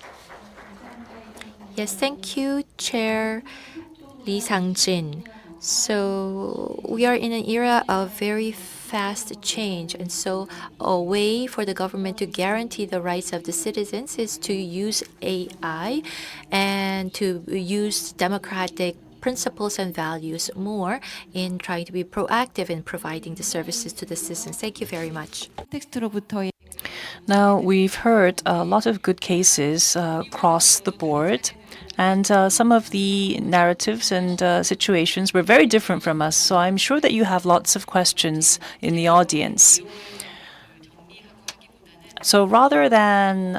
Yes, thank you, Chair Lee Sang-jin. So we are in an era of very fast change, and so a way for the government to guarantee the rights of the citizens is to use AI and to use democratic principles and values more in trying to be proactive in providing the services to the citizens. Thank you very much. 텍스트로부터의 Now, we've heard a lot of good cases across the board, and some of the narratives and situations were very different from us, so I'm sure that you have lots of questions in the audience. So rather than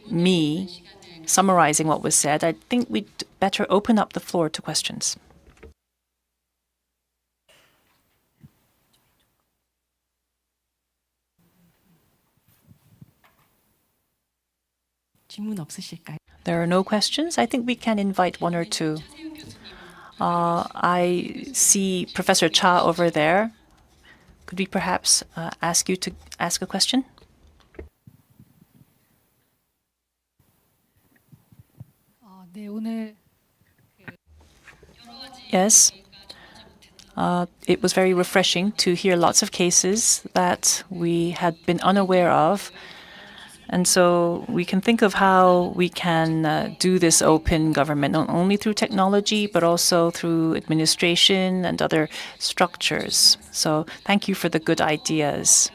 me summarizing what was said, I think we'd better open up the floor to questions. 질문 없으실까요? There are no questions. I think we can invite one or two. I see Professor Cha over there. Could we perhaps ask you to ask a question? 네, 오늘 Yes. It was very refreshing to hear lots of cases that we had been unaware of. And so we can think of how we can do this open government, not only through technology, but also through administration and other structures. So thank you for the good ideas.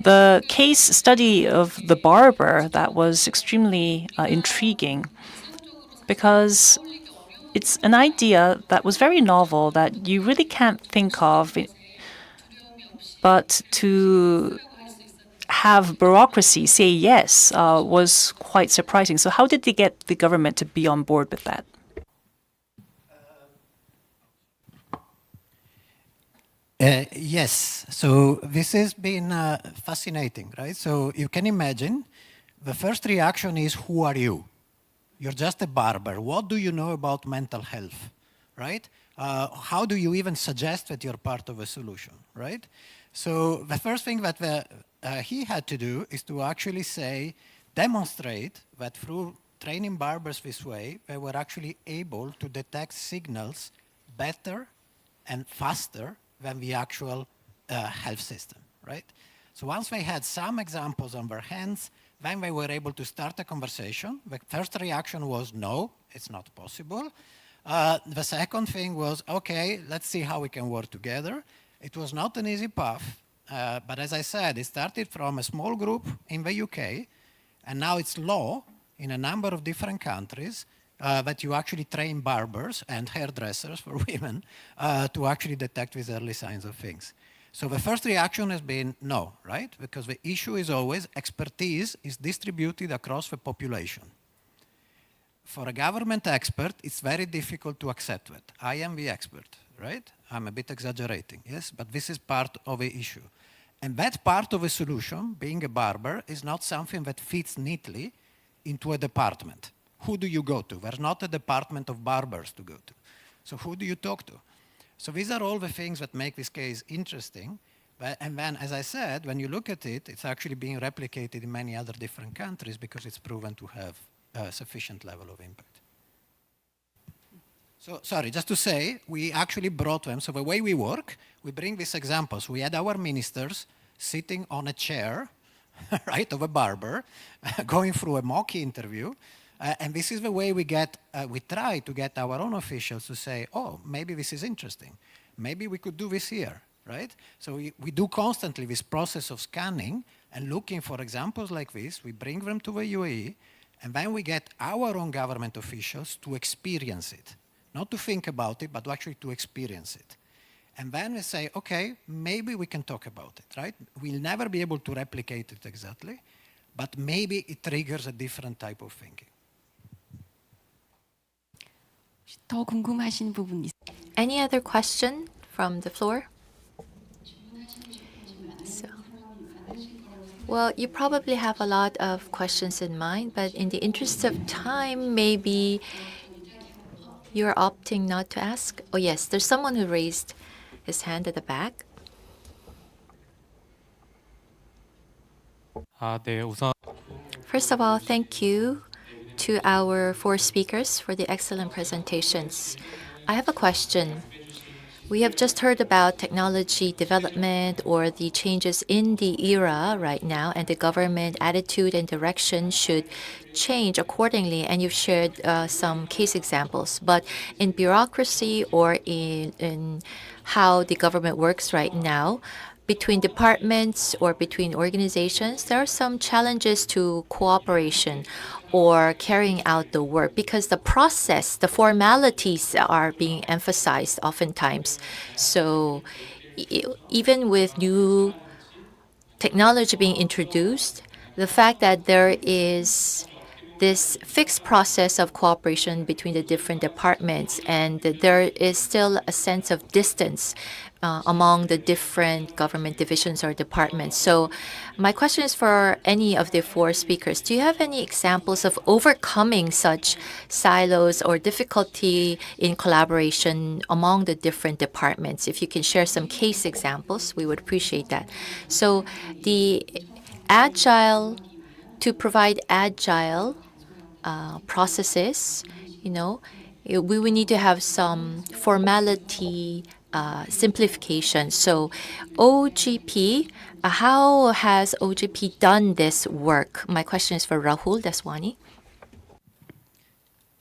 The case study of the barber, that was extremely intriguing, because it's an idea that was very novel that you really can't think of, but to have bureaucracy say yes was quite surprising. So how did they get the government to be on board with that? Yes, so this has been fascinating, right? So you can imagine the first reaction is, who are you? You're just a barber. What do you know about mental health, right? How do you even suggest that you're part of a solution, right? So the first thing that he had to do is to actually demonstrate that through training barbers this way, they were actually able to detect signals better and faster than the actual health system, right? So once they had some examples on their hands, then they were able to start a conversation. The first reaction was, no, it's not possible. The second thing was, okay, let's see how we can work together. It was not an easy path, but as I said, it started from a small group in the UK, and now it's law in a number of different countries that you actually train barbers and hairdressers for women to actually detect these early signs of things. So the first reaction has been no, right? Because the issue is always expertise is distributed across the population. For a government expert, it's very difficult to accept that. I am the expert, right? I'm a bit exaggerating, yes? But this is part of the issue. And that part of a solution, being a barber, is not something that fits neatly into a department. Who do you go to? There's not a department of barbers to go to. So who do you talk to? So these are all the things that make this case interesting. And then, as I said, when you look at it, it's actually being replicated in many other different countries because it's proven to have a sufficient level of impact. So, sorry, just to say, we actually brought them. So the way we work, we bring these examples. We had our ministers sitting on a chair, right, of a barber, going through a mock interview. And this is the way we try to get our own officials to say, oh, maybe this is interesting. Maybe we could do this here, right? So we do constantly this process of scanning and looking for examples like this. We bring them to the UAE, and then we get our own government officials to experience it. Not to think about it, but actually to experience it. And then we say, okay, maybe we can talk about it, right? We'll never be able to replicate it exactly, but maybe it triggers a different type of thinking. 더 궁금하신 부분 Any other question from the floor? So, well, you probably have a lot of questions in mind, but in the interest of time, maybe you're opting not to ask. Oh, yes, there's someone who raised his hand at the back. 네, 우선 First of all, thank you to our four speakers for the excellent presentations. I have a question. We have just heard about technology development or the changes in the era right now, and the government attitude and direction should change accordingly. And you've shared some case examples. But in bureaucracy or in how the government works right now, between departments or between organizations, there are some challenges to cooperation or carrying out the work because the process, the formalities are being emphasized oftentimes. So even with new technology being introduced, the fact that there is this fixed process of cooperation between the different departments, and that there is still a sense of distance among the different government divisions or departments. So my question is for any of the four speakers. Do you have any examples of overcoming such silos or difficulty in collaboration among the different departments? If you can share some case examples, we would appreciate that. So the agile, to provide agile processes, we would need to have some formality simplification. So OGP, how has OGP done this work? My question is for Rahul Daswani.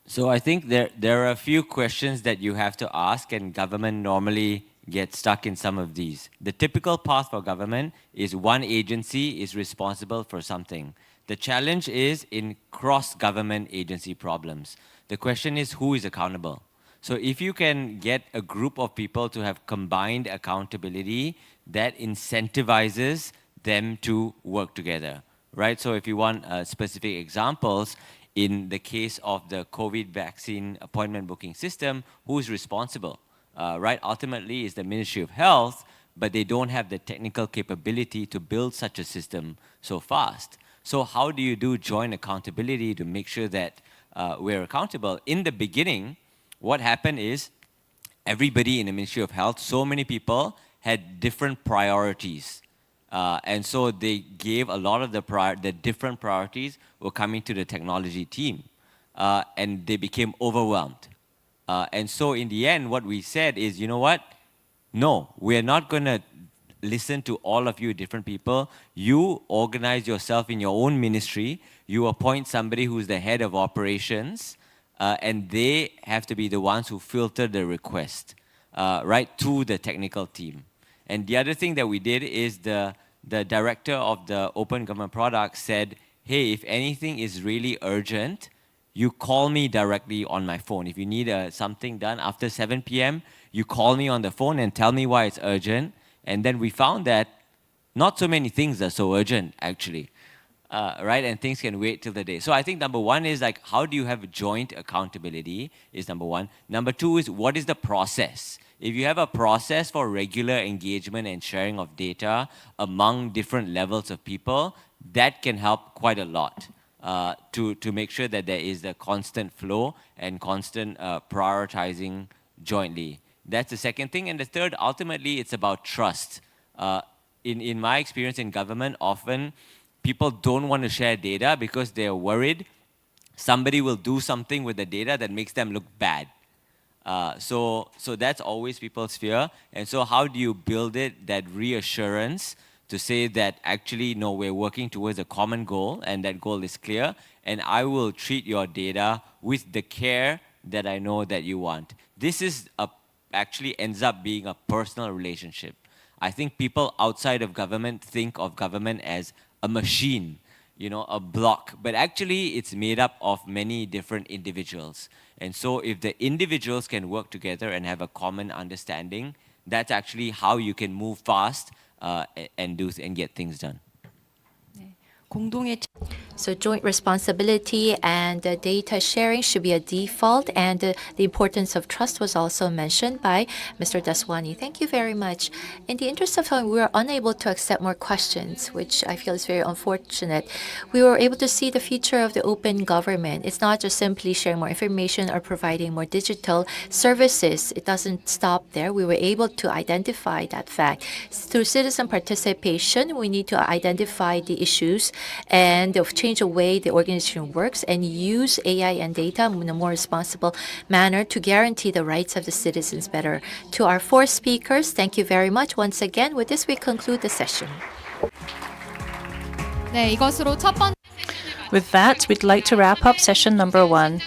So I think there are a few questions that you have to ask, and government normally gets stuck in some of these. The typical path for government is one agency is responsible for something. The challenge is in cross-government agency problems. The question is who is accountable? So if you can get a group of people to have combined accountability, that incentivizes them to work together, right? So if you want specific examples, in the case of the COVID vaccine appointment booking system, who's responsible, right? Ultimately, it's the Ministry of Health, but they don't have the technical capability to build such a system so fast. So how do you do joint accountability to make sure that we're accountable? In the beginning, what happened is everybody in the Ministry of Health, so many people had different priorities. And so they gave a lot of the different priorities were coming to the technology team. And they became overwhelmed. And so in the end, what we said is, you know what? No, we're not going to listen to all of you different people. You organize yourself in your own ministry. You appoint somebody who's the head of operations, and they have to be the ones who filter the request, right, to the technical team. And the other thing that we did is the director of the Open Government Product said, hey, if anything is really urgent, you call me directly on my phone. If you need something done after 7 p.m., you call me on the phone and tell me why it's urgent. And then we found that not so many things are so urgent, actually, right? And things can wait till the day. So I think number one is like, how do you have joint accountability is number one. Number two is, what is the process? If you have a process for regular engagement and sharing of data among different levels of people, that can help quite a lot to make sure that there is a constant flow and constant prioritizing jointly. That's the second thing. And the third, ultimately, it's about trust. In my experience in government, often people don't want to share data because they're worried somebody will do something with the data that makes them look bad. So that's always people's fear. And so how do you build it, that reassurance to say that actually, no, we're working towards a common goal and that goal is clear, and I will treat your data with the care that I know that you want. This is actually ends up being a personal relationship. I think people outside of government think of government as a machine, a block, but actually it's made up of many different individuals. And so if the individuals can work together and have a common understanding, that's actually how you can move fast and get things done. 공동의 So joint responsibility and data sharing should be a default, and the importance of trust was also mentioned by Mr. Daswani. Thank you very much. In the interest of time, we were unable to accept more questions, which I feel is very unfortunate. We were able to see the future of the open government. It's not just simply sharing more information or providing more digital services. It doesn't stop there. We were able to identify that fact. Through citizen participation, we need to identify the issues and change the way the organization works and use AI and data in a more responsible manner to guarantee the rights of the citizens better. To our four speakers, thank you very much once again. With this, we conclude the session. 네, 이것으로 첫 번째 With that, we'd like to wrap up session number 1.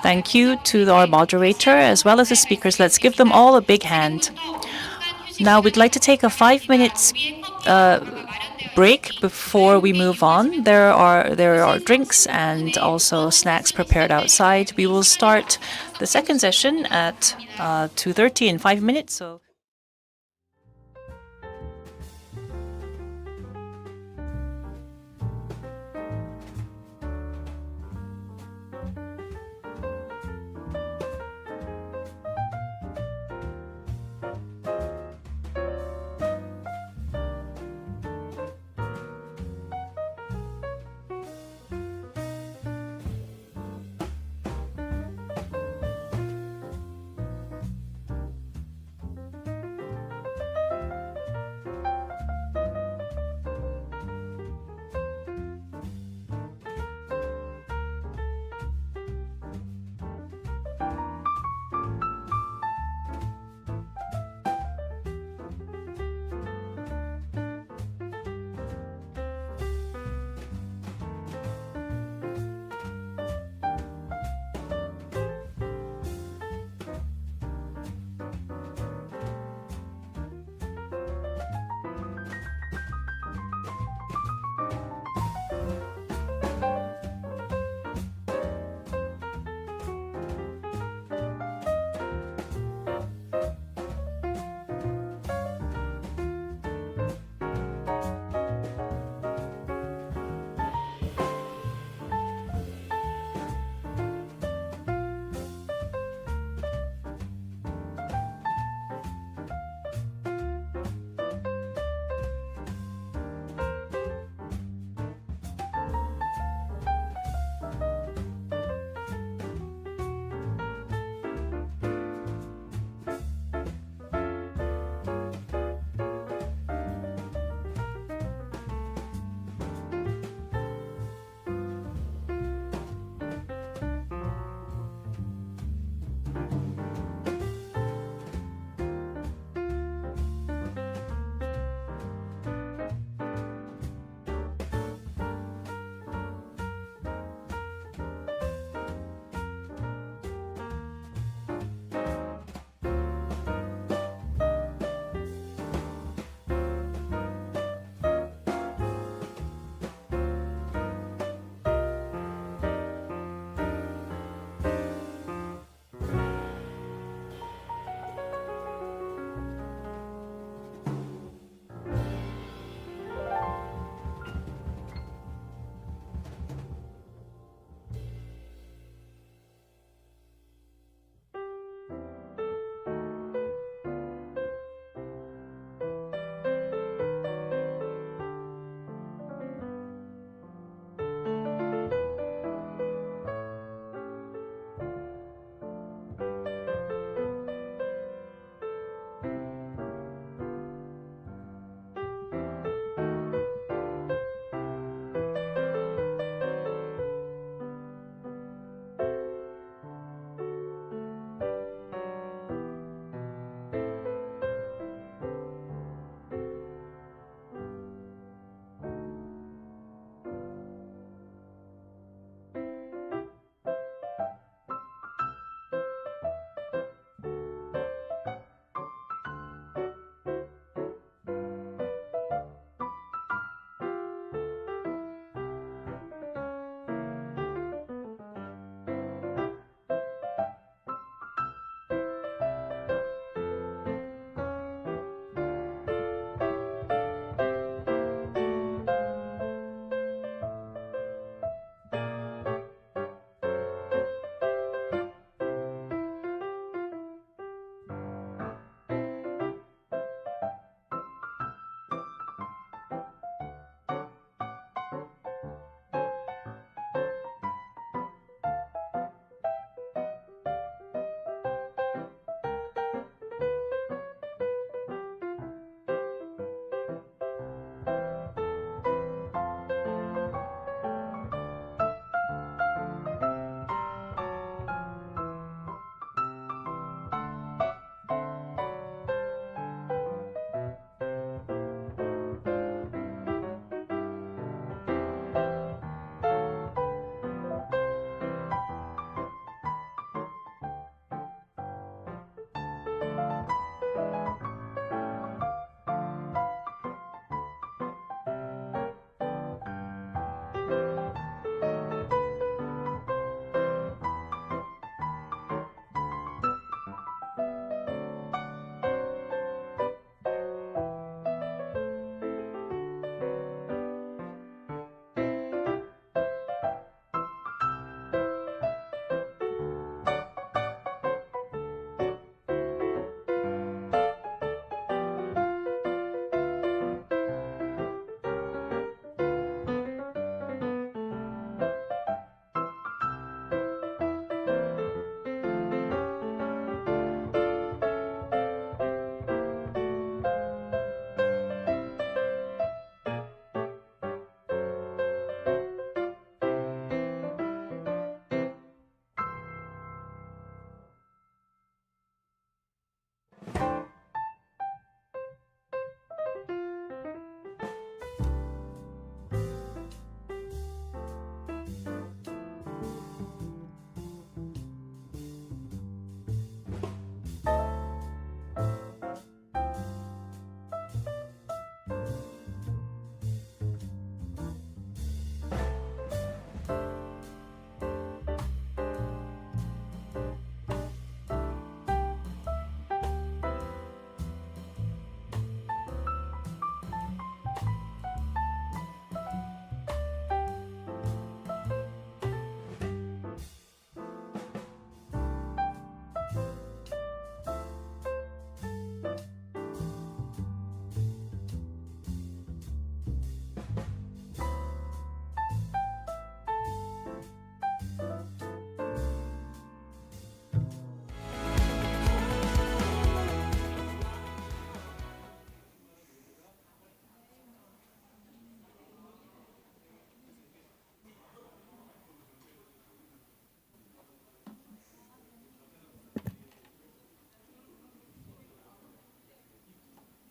Thank you to our moderator as well as the speakers. Let's give them all a big hand. Now we'd like to take a 5 minutes break before we move on. There are drinks and also snacks prepared outside. We will start the second session at 2:30 in 5 minutes. So.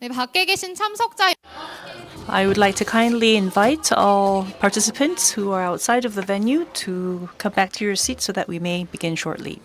네, 밖에 계신 참석자 I would like to kindly invite all participants who are outside of the venue to come back to your seats so that we may begin shortly.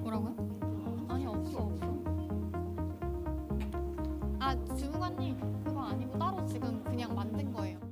뭐라고요? 아니 없어. 아 주무관님 그거 아니고 따로 지금 그냥 만든 거예요.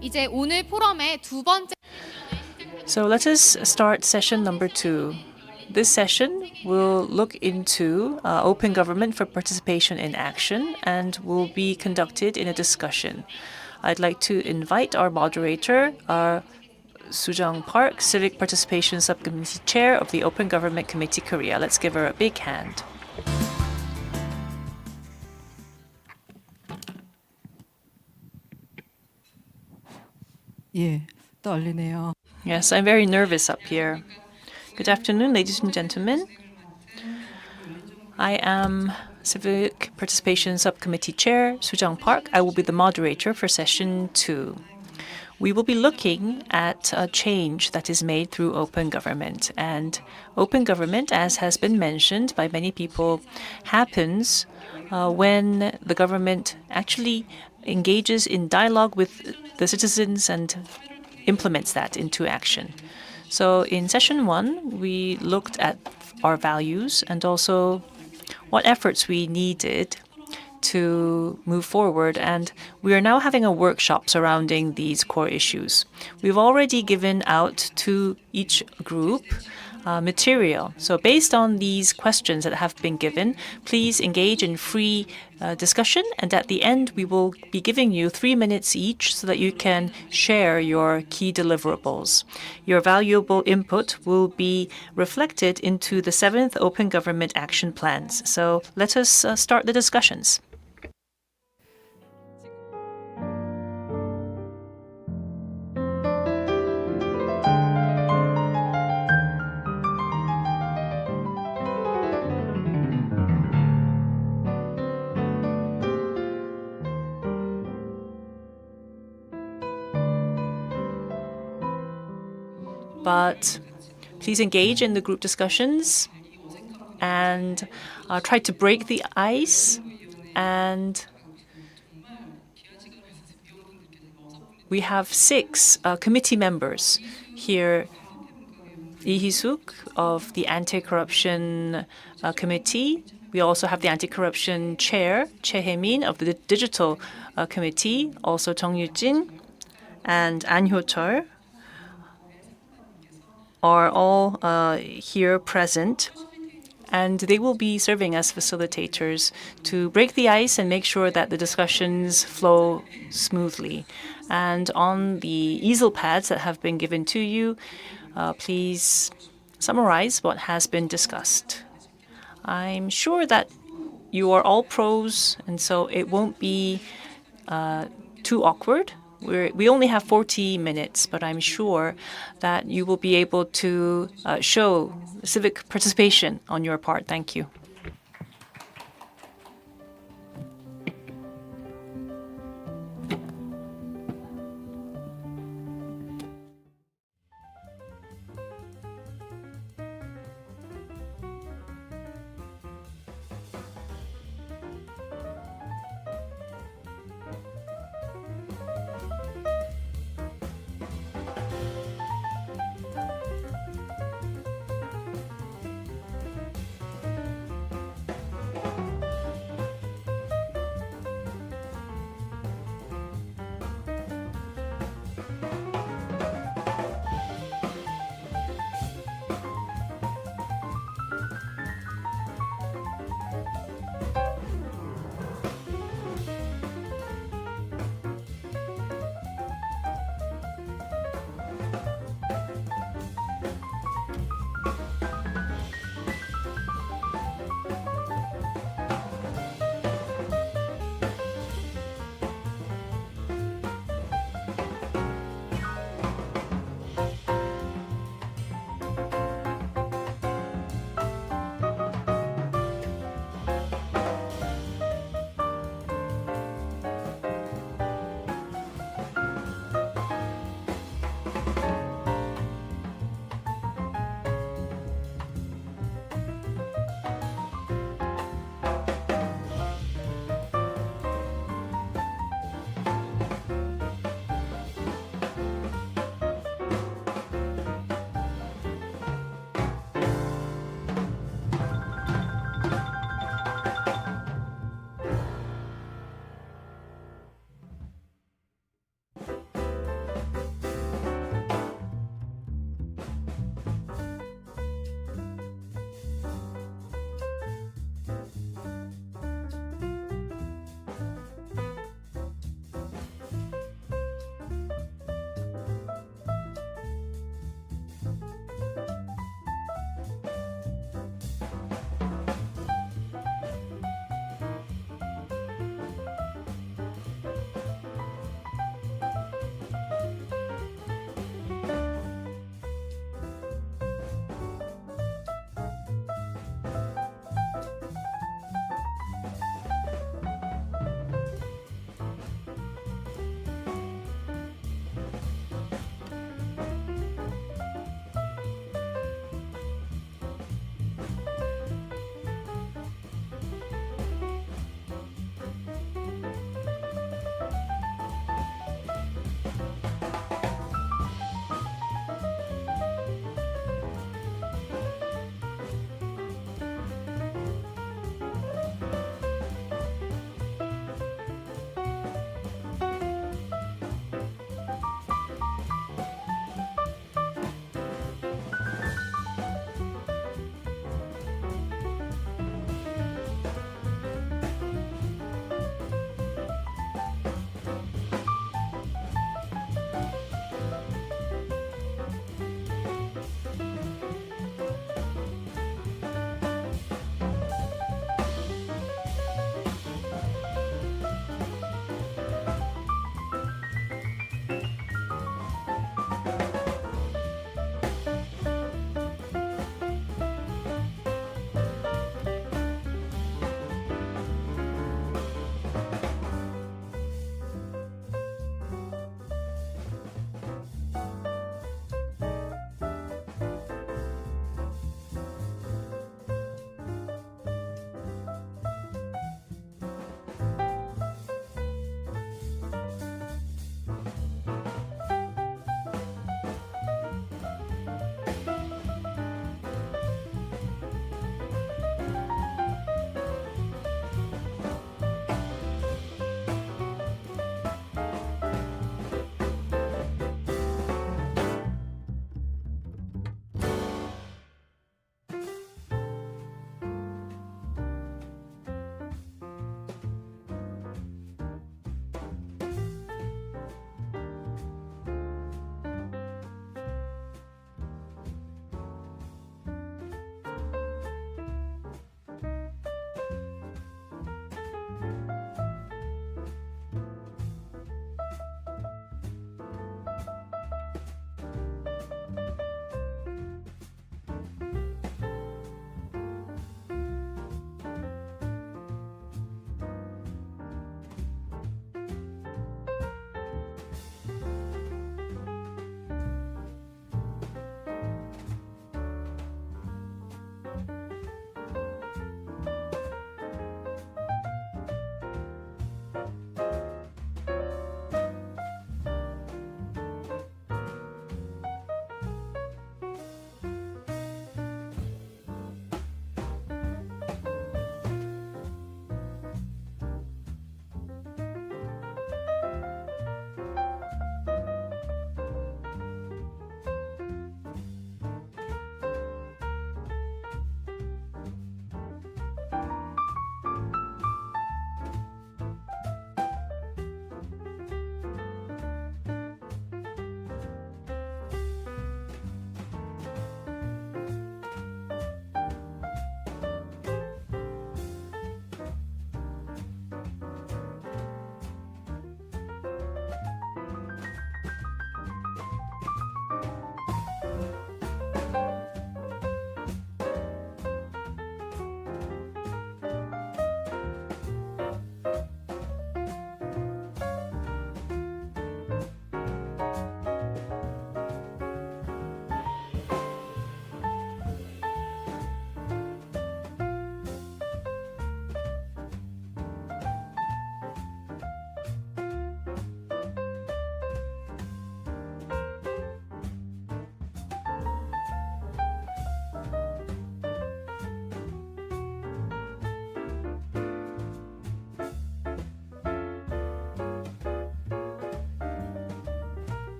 이제 오늘 포럼의 두 번째 So let us start session number 2. This session will look into open government for participation in action and will be conducted in a discussion. I'd like to invite our moderator, Soo-jung Park, Civic Participation Subcommittee Chair of the Open Government Committee Korea. Let's give her a big hand. 예, 떨리네요. Yes, I'm very nervous up here. Good afternoon, ladies and gentlemen. I am Civic Participation Subcommittee Chair Soo-jung Park. I will be the moderator for session 2. we will be looking at a change that is made through open government. And open government, as has been mentioned by many people, happens when the government actually engages in dialogue with the citizens and implements that into action. So in session 1, we looked at our values and also what efforts we needed to move forward, and we are now having a workshop surrounding these core issues. We've already given out to each group material. So based on these questions that have been given, please engage in free discussion, and at the end we will be giving you 3 minutes each so that you can share your key deliverables. Your valuable input will be reflected into the 7th Open Government Action Plans. So let us start the discussions. But please engage in the group discussions and try to break the ice. And we have 6 committee members here. Lee Hee-suk of the Anti-Corruption Committee. We also have the Anti-Corruption Chair, Choi Hae-min of the Digital Committee, also Jung Yu-jin and An Hyo-chol are all here present, and they will be serving as facilitators to break the ice and make sure that the discussions flow smoothly. And on the easel pads that have been given to you, please summarize what has been discussed. I'm sure that you are all pros, and so it won't be too awkward. We only have 40 minutes, but I'm sure that you will be able to show civic participation on your part. Thank you.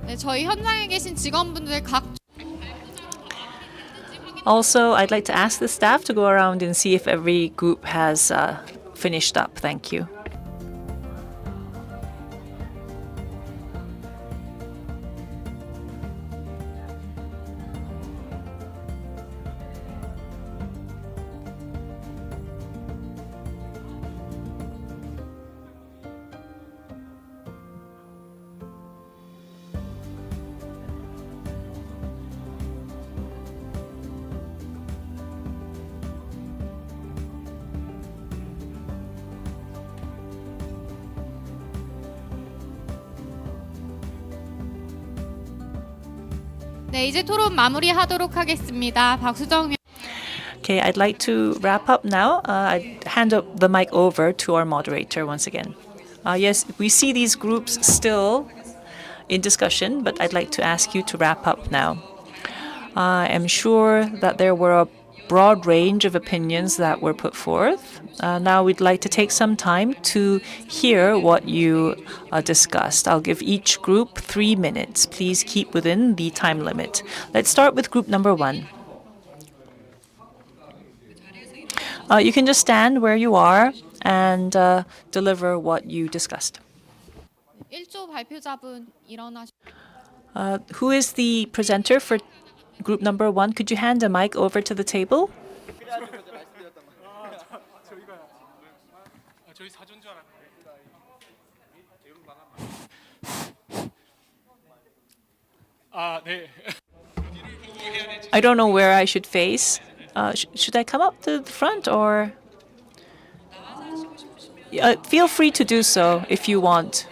네, 저희 현장에 계신 직원분들 각 Also, I'd like to ask the staff to go around and see if every group has finished up. Thank you. 네, 이제 토론 마무리하도록 하겠습니다. 박수정 Okay, I'd like to wrap up now. I'd hand up the mic over to our moderator once again. Yes, we see these groups still in discussion, but I'd like to ask you to wrap up now. I am sure that there were a broad range of opinions that were put forth. Now we'd like to take some time to hear what you discussed. I'll give each group 3 minutes. Please keep within the time limit. Let's start with group number 1. You can just stand where you are and deliver what you discussed. 1조 발표자분 일어나시. Who is the presenter for group number 1? Could you hand a mic over to the table? I don't know where I should face. Should I come up to the front or? Feel free to do so if you want.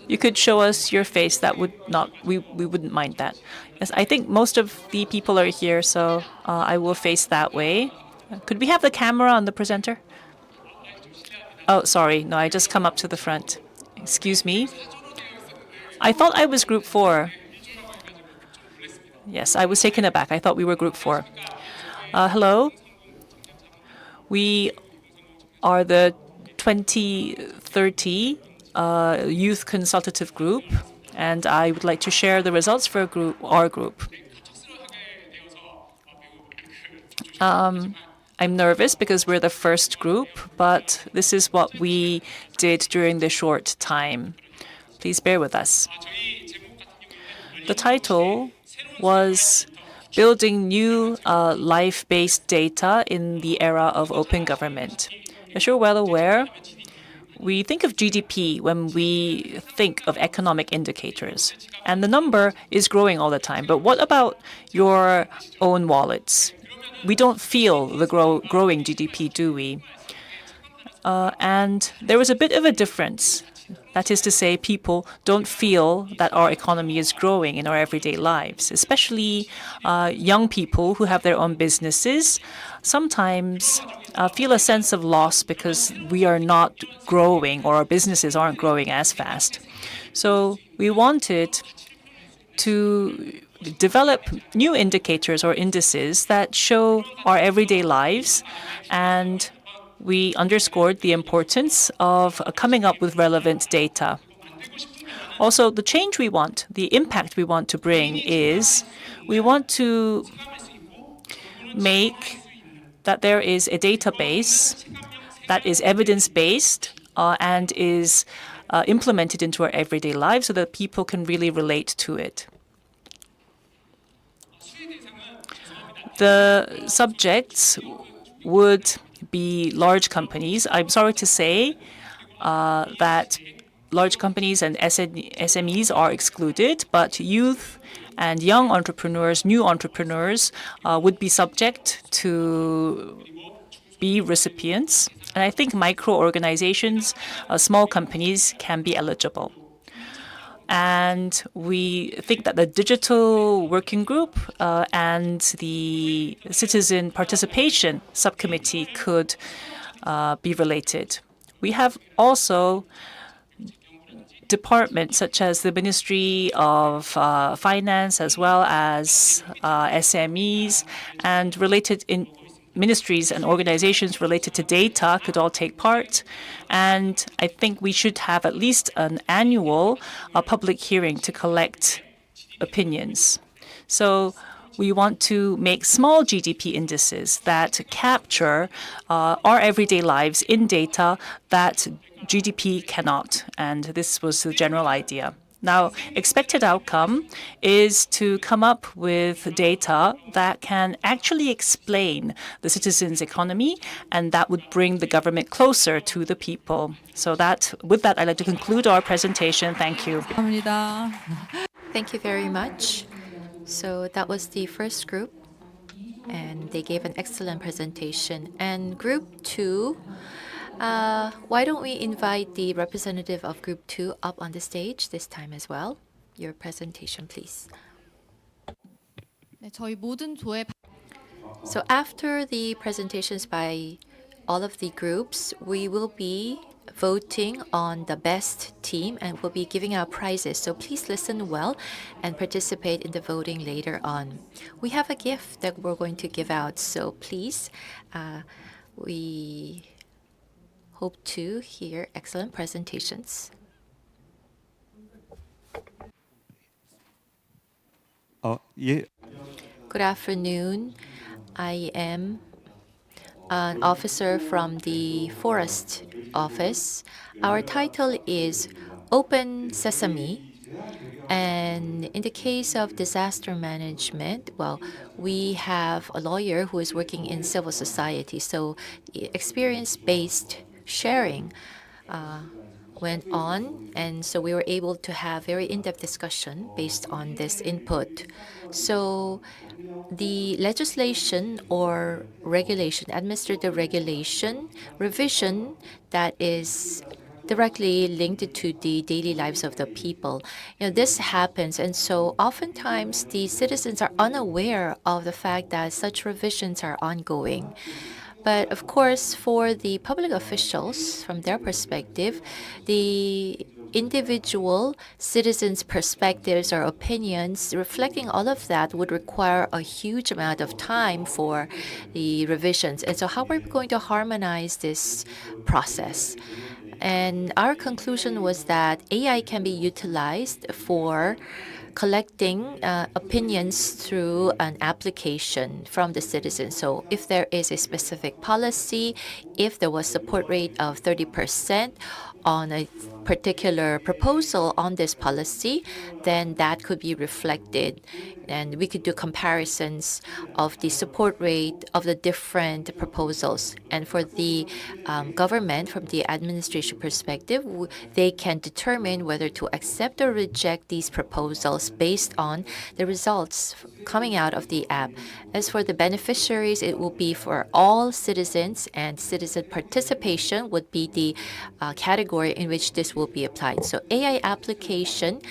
You could show us your face. That would not. We wouldn't mind that. Yes, I think most of the people are here, so I will face that way. Could we have the camera on the presenter? Oh, sorry. No, I just come up to the front. Excuse me. I thought I was group 4. Yes, I was taken aback. I thought we were group 4. Hello. We are the 2030 Youth Consultative Group, and I would like to share the results for our group. I'm nervous because we're the first group, but this is what we did during the short time. Please bear with us. The title was Building New Life-Based Data in the Era of Open Government. As you're well aware, we think of GDP when we think of economic indicators, and the number is growing all the time. But what about your own wallets? We don't feel the growing GDP, do we? And there was a bit of a difference. That is to say, people don't feel that our economy is growing in our everyday lives, especially young people who have their own businesses sometimes feel a sense of loss because we are not growing or our businesses aren't growing as fast. So we wanted to develop new indicators or indices that show our everyday lives, and we underscored the importance of coming up with relevant data. Also, the change we want, the impact we want to bring is we want to make that there is a database that is evidence-based and is implemented into our everyday lives so that people can really relate to it. The subjects would be large companies. I'm sorry to say that large companies and SMEs are excluded, but youth and young entrepreneurs, new entrepreneurs, would be subject to be recipients. And I think micro-organizations, small companies can be eligible. And we think that the digital working group and the citizen participation subcommittee could be related. We have also departments such as the Ministry of Finance as well as SMEs and related ministries and organizations related to data could all take part. And I think we should have at least an annual public hearing to collect opinions. So we want to make small GDP indices that capture our everyday lives in data that GDP cannot. And this was the general idea. Now, expected outcome is to come up with data that can actually explain the citizens' economy, and that would bring the government closer to the people. So with that, I'd like to conclude our presentation. Thank you. 감사합니다. Thank you very much. So that was the first group, and they gave an excellent presentation. And group 2, why don't we invite the representative of group 2 up on the stage this time as well? Your presentation, please. 네, 저희 모든 조의 So after the presentations by all of the groups, we will be voting on the best team and we'll be giving out prizes. So please listen well and participate in the voting later on. We have a gift that we're going to give out, so please, we hope to hear excellent presentations. 예. Good afternoon. I am an officer from the Forest Office. Our title is Open Sesame. And in the case of disaster management, well, we have a lawyer who is working in civil society. So experience-based sharing went on, and so we were able to have very in-depth discussion based on this input. So the legislation or regulation, administrative regulation, revision that is directly linked to the daily lives of the people. This happens, and so oftentimes the citizens are unaware of the fact that such revisions are ongoing. But of course, for the public officials, from their perspective, the individual citizens' perspectives or opinions, reflecting all of that would require a huge amount of time for the revisions. And so how are we going to harmonize this process? And our conclusion was that AI can be utilized for collecting opinions through an application from the citizens. So if there is a specific policy, if there was support rate of 30% on a particular proposal on this policy, then that could be reflected. And we could do comparisons of the support rate of the different proposals. And for the government, from the administration perspective, they can determine whether to accept or reject these proposals based on the results coming out of the app. As for the beneficiaries, it will be for all citizens, and citizen participation would be the category in which this will be applied. So AI application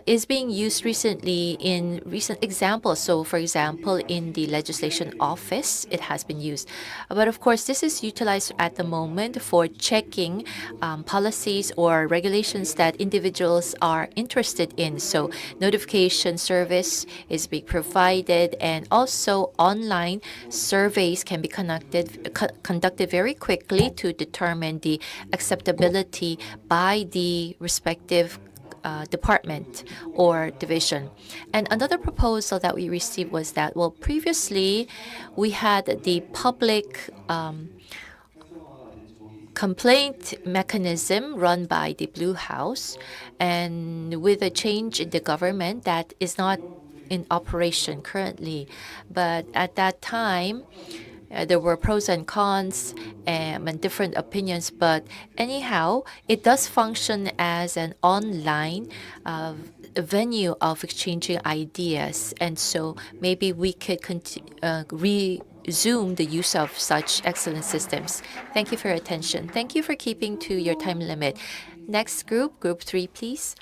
is being used recently in recent examples. So for example, in the legislation office, it has been used. But of course, this is utilized at the moment for checking policies or regulations that individuals are interested in. So notification service is being provided, and also online surveys can be conducted very quickly to determine the acceptability by the respective department or division. And another proposal that we received was that, well, previously we had the public complaint mechanism run by the Blue House, and with a change in the government, that is not in operation currently. But at that time, there were pros and cons and different opinions, but anyhow, it does function as an online venue of exchanging ideas. And so maybe we could resume the use of such excellent systems. Thank you for your attention. Thank you for keeping to your time limit. Next group, group 3, please.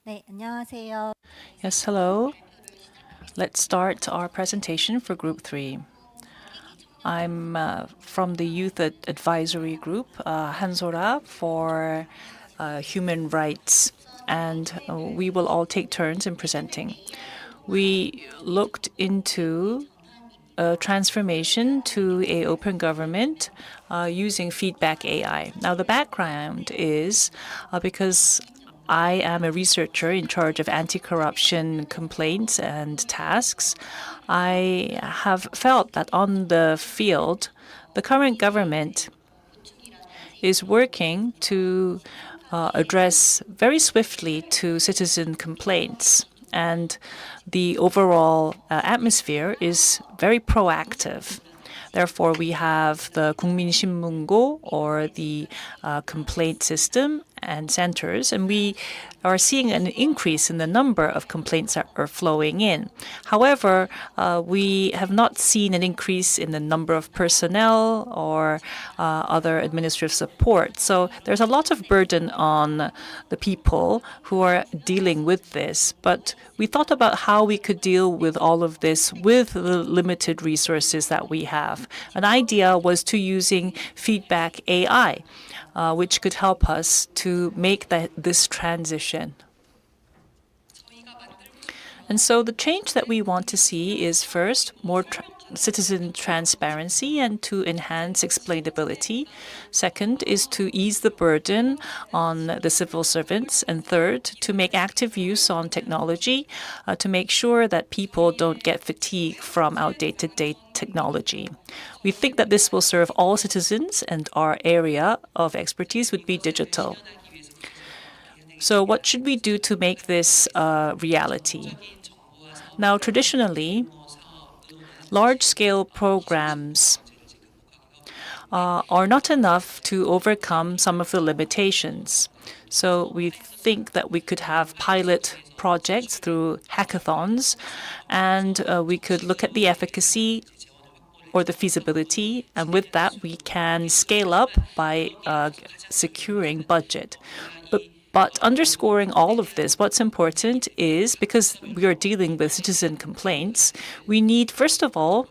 네, 안녕하세요. Yes, hello. Let's start our presentation for Group 3. I'm from the Youth Advisory Group, Hansora, for human rights and we will all take turns in presenting. We looked into a transformation to a open government using feedback AI. Now, the background is because I am a researcher in charge of anti-corruption complaints and tasks. I have felt that on the field, the current government is working to address very swiftly to citizen complaints. And the overall atmosphere is very proactive. Therefore, we have the 국민신문고, or the complaint system and centers, and we are seeing an increase in the number of complaints that are flowing in. However, we have not seen an increase in the number of personnel or other administrative support. So there's a lot of burden on the people who are dealing with this. But we thought about how we could deal with all of this with the limited resources that we have. An idea was to using feedback AI, which could help us to make this transition. And so the change that we want to see is, first, more citizen transparency and to enhance explainability. Second is to ease the burden on the civil servants. And third, to make active use on technology to make sure that people don't get fatigue from outdated technology. We think that this will serve all citizens, and our area of expertise would be digital. So what should we do to make this a reality? Now, traditionally, large-scale programs are not enough to overcome some of the limitations. So we think that we could have pilot projects through hackathons, and we could look at the efficacy or the feasibility, and with that we can scale up by securing budget. But underscoring all of this, what's important is, because we are dealing with citizen complaints, we need, first of all,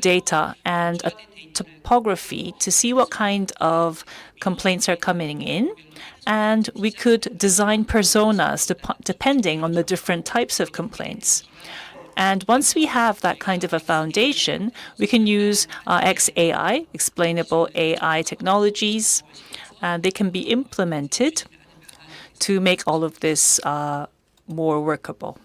data and a topography to see what kind of complaints are coming in. And we could design personas depending on the different types of complaints. And once we have that kind of a foundation, we can use XAI, explainable AI technologies. They can be implemented to make all of this more workable.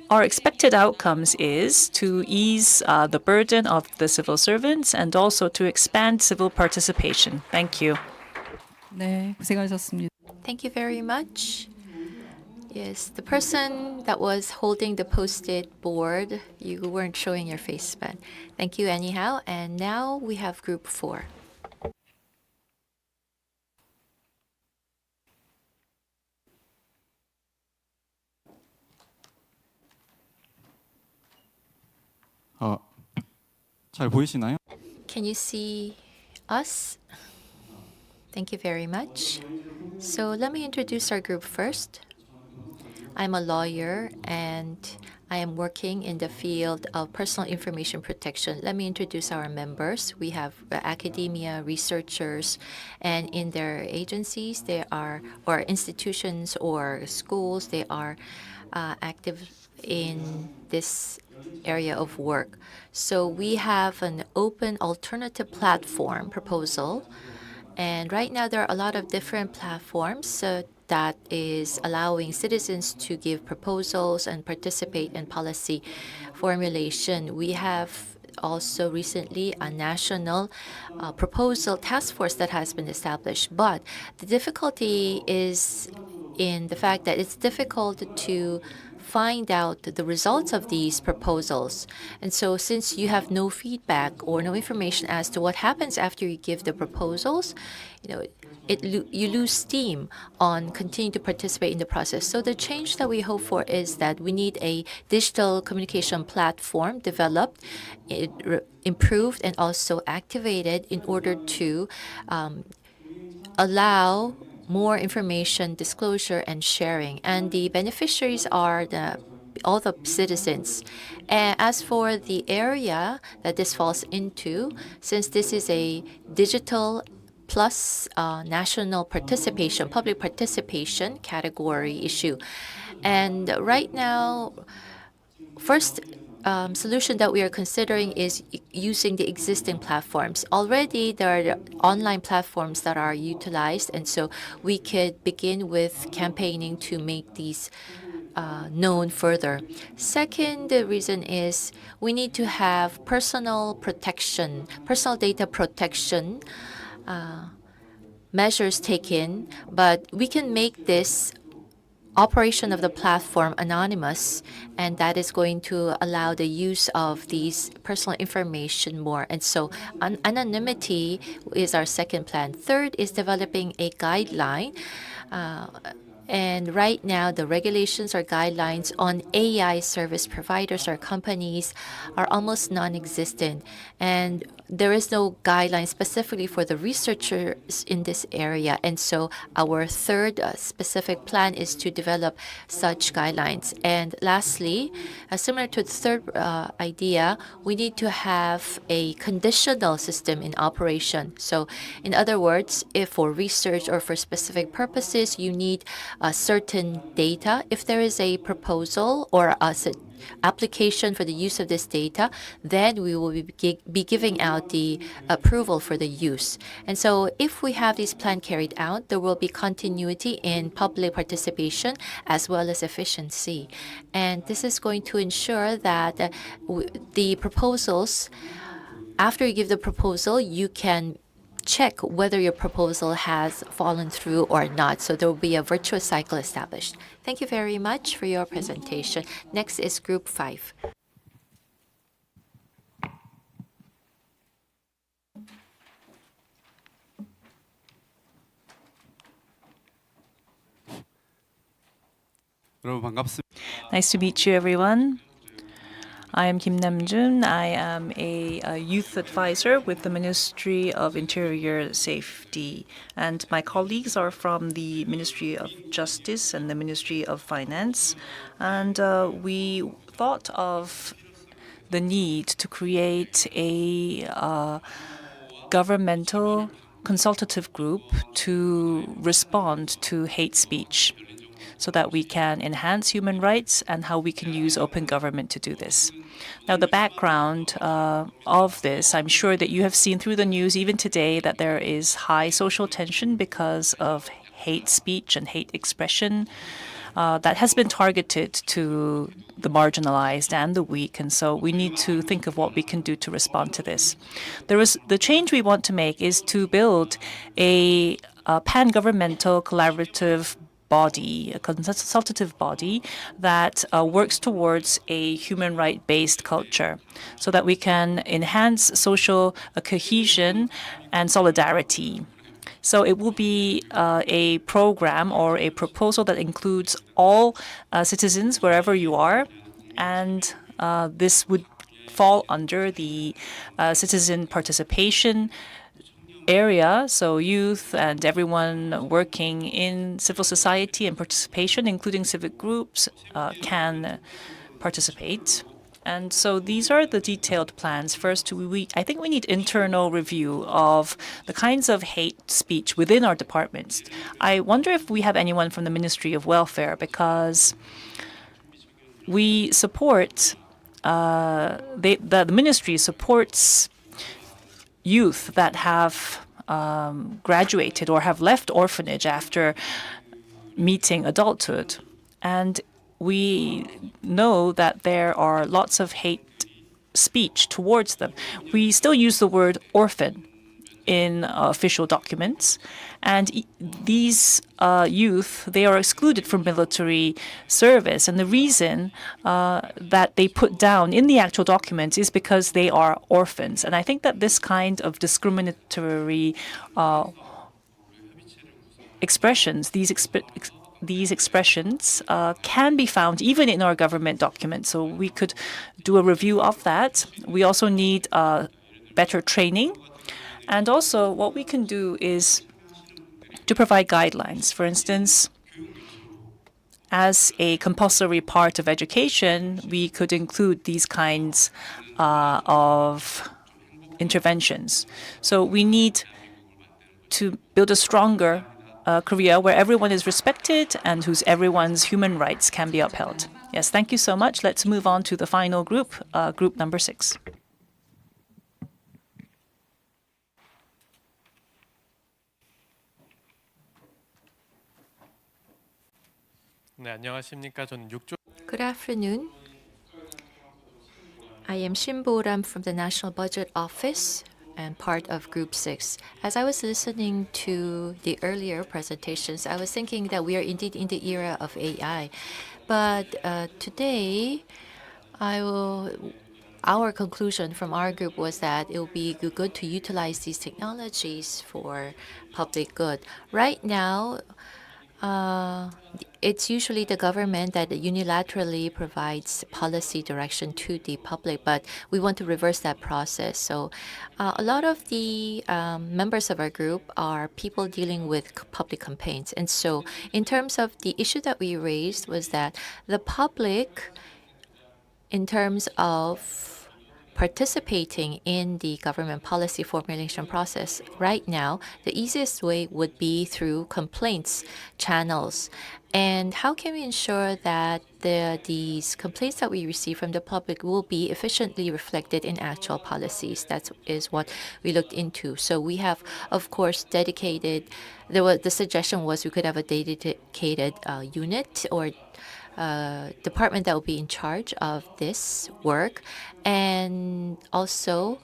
Our expected outcomes is to ease the burden of the civil servants and also to expand civil participation. Thank you. 네, 고생하셨습니다. Thank you very much. Yes, the person that was holding the post-it board, you weren't showing your face, but thank you anyhow. And now we have group 4. 잘 보이시나요? Can you see us? Thank you very much. So let me introduce our group first. I'm a lawyer and I am working in the field of personal information protection. Let me introduce our members. We have academia, researchers, and in their agencies, they are, or institutions or schools, they are active in this area of work. So we have an open alternative platform proposal. And right now there are a lot of different platforms that is allowing citizens to give proposals and participate in policy formulation. We have also recently a national proposal task force that has been established. But the difficulty is in the fact that it's difficult to find out the results of these proposals. And so since you have no feedback or no information as to what happens after you give the proposals, you lose steam on continuing to participate in the process. So the change that we hope for is that we need a digital communication platform developed, improved, and also activated in order to allow more information, disclosure, and sharing. And the beneficiaries are all the citizens. And as for the area that this falls into, since this is a digital plus national participation, public participation category issue. And right now, first solution that we are considering is using the existing platforms. Already there are online platforms that are utilized, and so we could begin with campaigning to make these known further. Second reason is we need to have personal data protection measures taken, but we can make this operation of the platform anonymous, and that is going to allow the use of these personal information more. And so anonymity is our second plan. Third is developing a guideline. And right now, the regulations or guidelines on AI service providers or companies are almost non-existent. And there is no guideline specifically for the researchers in this area. And so our third specific plan is to develop such guidelines. And lastly, similar to the third idea, we need to have a conditional system in operation. So in other words, if for research or for specific purposes, you need certain data, if there is a proposal or a application for the use of this data, then we will be giving out the approval for the use. And so if we have this plan carried out, there will be continuity in public participation as well as efficiency. And this is going to ensure that the proposals, after you give the proposal, you can check whether your proposal has fallen through or not. So there will be a virtuous cycle established. Thank you very much for your presentation. Next is Group 5. 여러분 반갑습니다. Nice to meet you, everyone. I am Kim Namjoon. I am a youth advisor with the Ministry of Interior Safety. And my colleagues are from the Ministry of Justice and the Ministry of Finance. And we thought of the need to create a governmental consultative group to respond to hate speech, so that we can enhance human rights and how we can use open government to do this. Now, the background of this, I'm sure that you have seen through the news even today that there is high social tension because of hate speech and hate expression that has been targeted to the marginalized and the weak. And so we need to think of what we can do to respond to this. The change we want to make is to build a pan-governmental collaborative body, a consultative body that works towards a human right-based culture so that we can enhance social cohesion and solidarity. So it will be a program or a proposal that includes all citizens wherever you are, and this would fall under the citizen participation area, so youth and everyone working in civil society and participation, including civic groups, can participate. And so these are the detailed plans. First, I think we need internal review of the kinds of hate speech within our departments. I wonder if we have anyone from the Ministry of Welfare, because we support, the ministry supports youth that have graduated or have left orphanage after meeting adulthood. And we know that there are lots of hate speech towards them. We still use the word orphan in official documents. And these youth, they are excluded from military service. And the reason that they put down in the actual documents is because they are orphans. And I think that this kind of discriminatory expressions, these expressions can be found even in our government documents. So we could do a review of that. We also need better training. And also what we can do is to provide guidelines. For instance, as a compulsory part of education, we could include these kinds of interventions. So we need to build a stronger Korea where everyone is respected and whose everyone's human rights can be upheld. Yes, thank you so much. Let's move on to the final group, group number 6. 네, 안녕하십니까? 저는 6조 Good afternoon. I am Shin Bo-ram from the National Budget Office and part of Group 6. As I was listening to the earlier presentations, I was thinking that we are indeed in the era of AI. But today, our conclusion from our group was that it will be good to utilize these technologies for public good. Right now, it's usually the government that unilaterally provides policy direction to the public, but we want to reverse that process. So a lot of the members of our group are people dealing with public campaigns. And so in terms of the issue that we raised was that the public, in terms of participating in the government policy formulation process right now, the easiest way would be through complaints channels. And how can we ensure that these complaints that we receive from the public will be efficiently reflected in actual policies? That is what we looked into. So we have, of course, the suggestion was we could have a dedicated unit or department that will be in charge of this work. And also,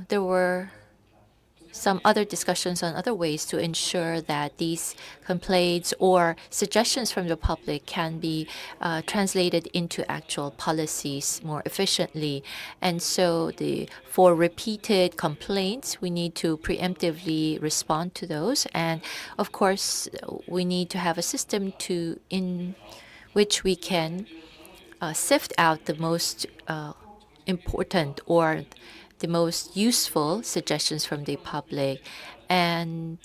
there were some other discussions on other ways to ensure that these complaints or suggestions from the public can be translated into actual policies more efficiently. And so for repeated complaints, we need to preemptively respond to those. And of course, we need to have a system in which we can sift out the most important or the most useful suggestions from the public. And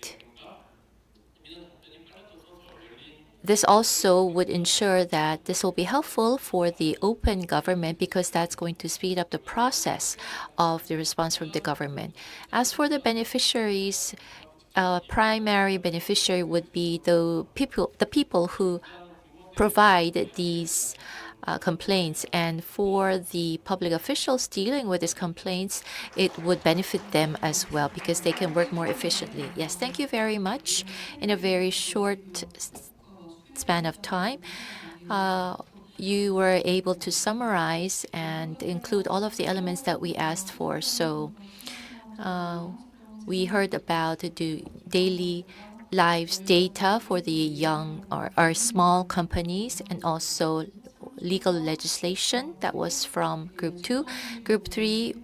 this also would ensure that this will be helpful for the open government because that's going to speed up the process of the response from the government. As for the beneficiaries, primary beneficiary would be the people who provide these complaints. And for the public officials dealing with these complaints, it would benefit them as well because they can work more efficiently. Yes, thank you very much. In a very short span of time, you were able to summarize and include all of the elements that we asked for. So we heard about the daily lives data for the young or small companies and also legal legislation. That was from Group 2. Group 3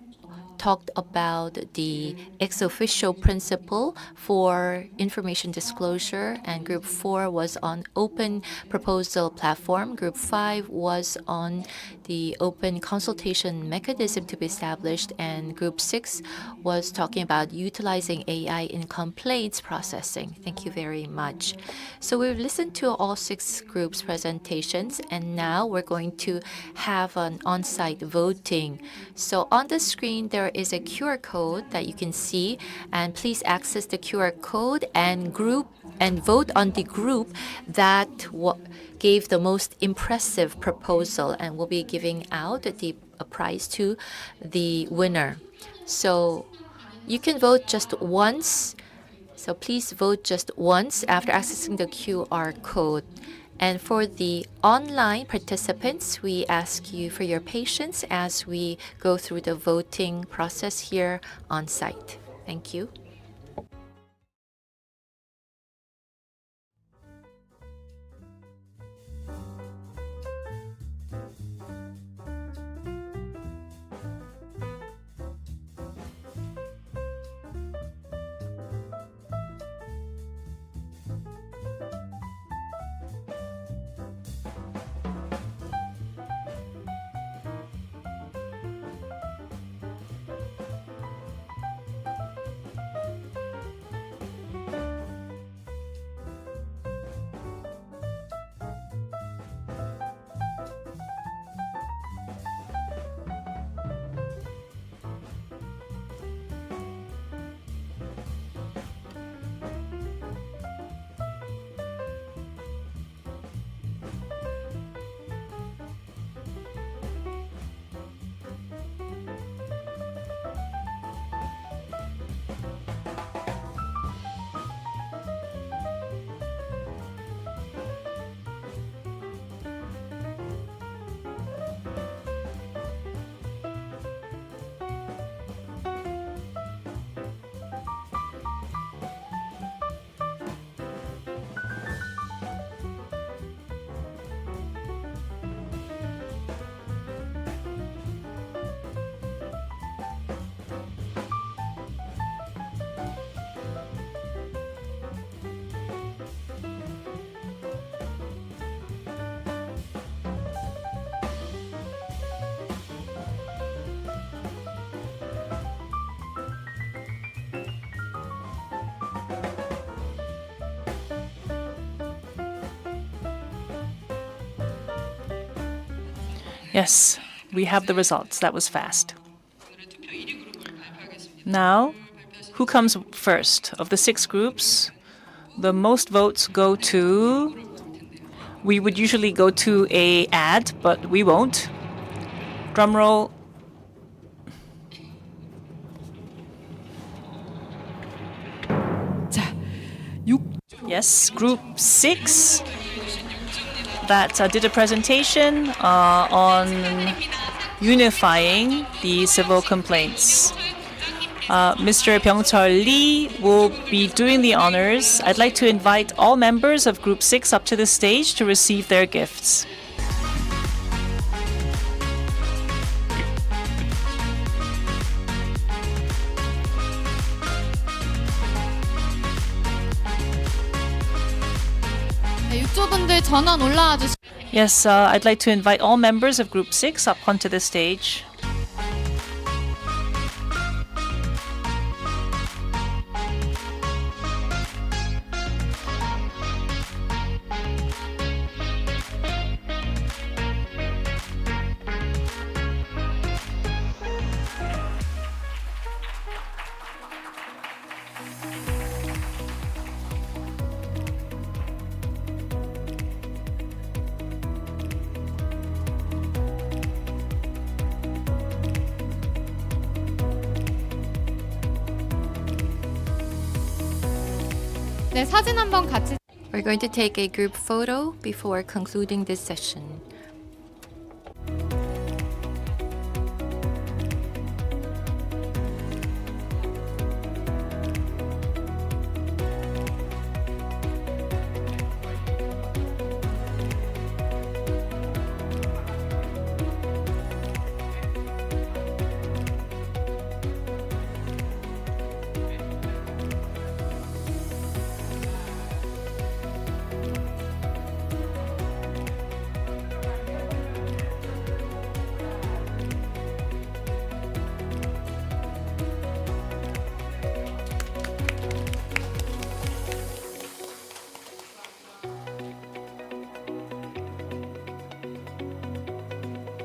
talked about the ex officio principle for information disclosure, and Group 4 was on open proposal platform. Group 5 was on the open consultation mechanism to be established, and Group 6 was talking about utilizing AI in complaints processing. Thank you very much. So we've listened to all 6 groups' presentations, and now we're going to have an on-site voting. So on the screen, there is a QR code that you can see, and please access the QR code and vote on the group that gave the most impressive proposal, and we'll be giving out a prize to the winner. So you can vote just once. So please vote just once after accessing the QR code. And for the online participants, we ask you for your patience as we go through the voting process here on site. Thank you. Yes, we have the results. That was fast. Now, who comes first? Of the 6 groups, the most votes go to... We would usually go to a ad, but we won't. Drum roll. Yes, Group 6 that did a presentation on unifying the civil complaints. Mr. Byung-chul Lee will be doing the honors. I'd like to invite all members of Group 6 up to the stage to receive their gifts. 육조분들 전원 올라와 주시. Yes, I'd like to invite all members of Group 6 up onto the stage. 네, 사진 한번 같이. We're going to take a group photo before concluding this session.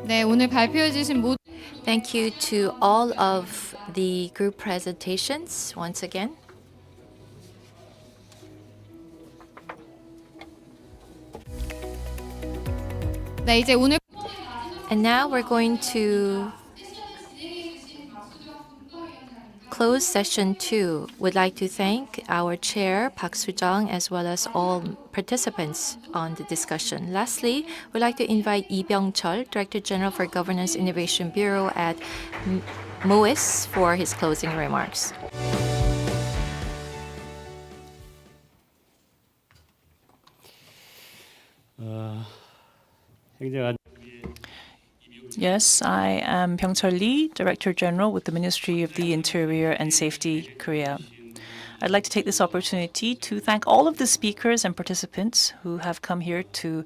네, 오늘 발표해 주신 모든 Thank you to all of the group presentations once again. 네, 이제 오늘 And now we're going to close session 2. We'd like to thank our chair, Park Soo-jung, as well as all participants on the discussion. Lastly, we'd like to invite Lee Byung-chul, Director General for Governance Innovation Bureau at MOIS, for his closing remarks. Yes, I am Byung-chul Lee, Director General with the Ministry of the Interior and Safety, Korea. I'd like to take this opportunity to thank all of the speakers and participants who have come here to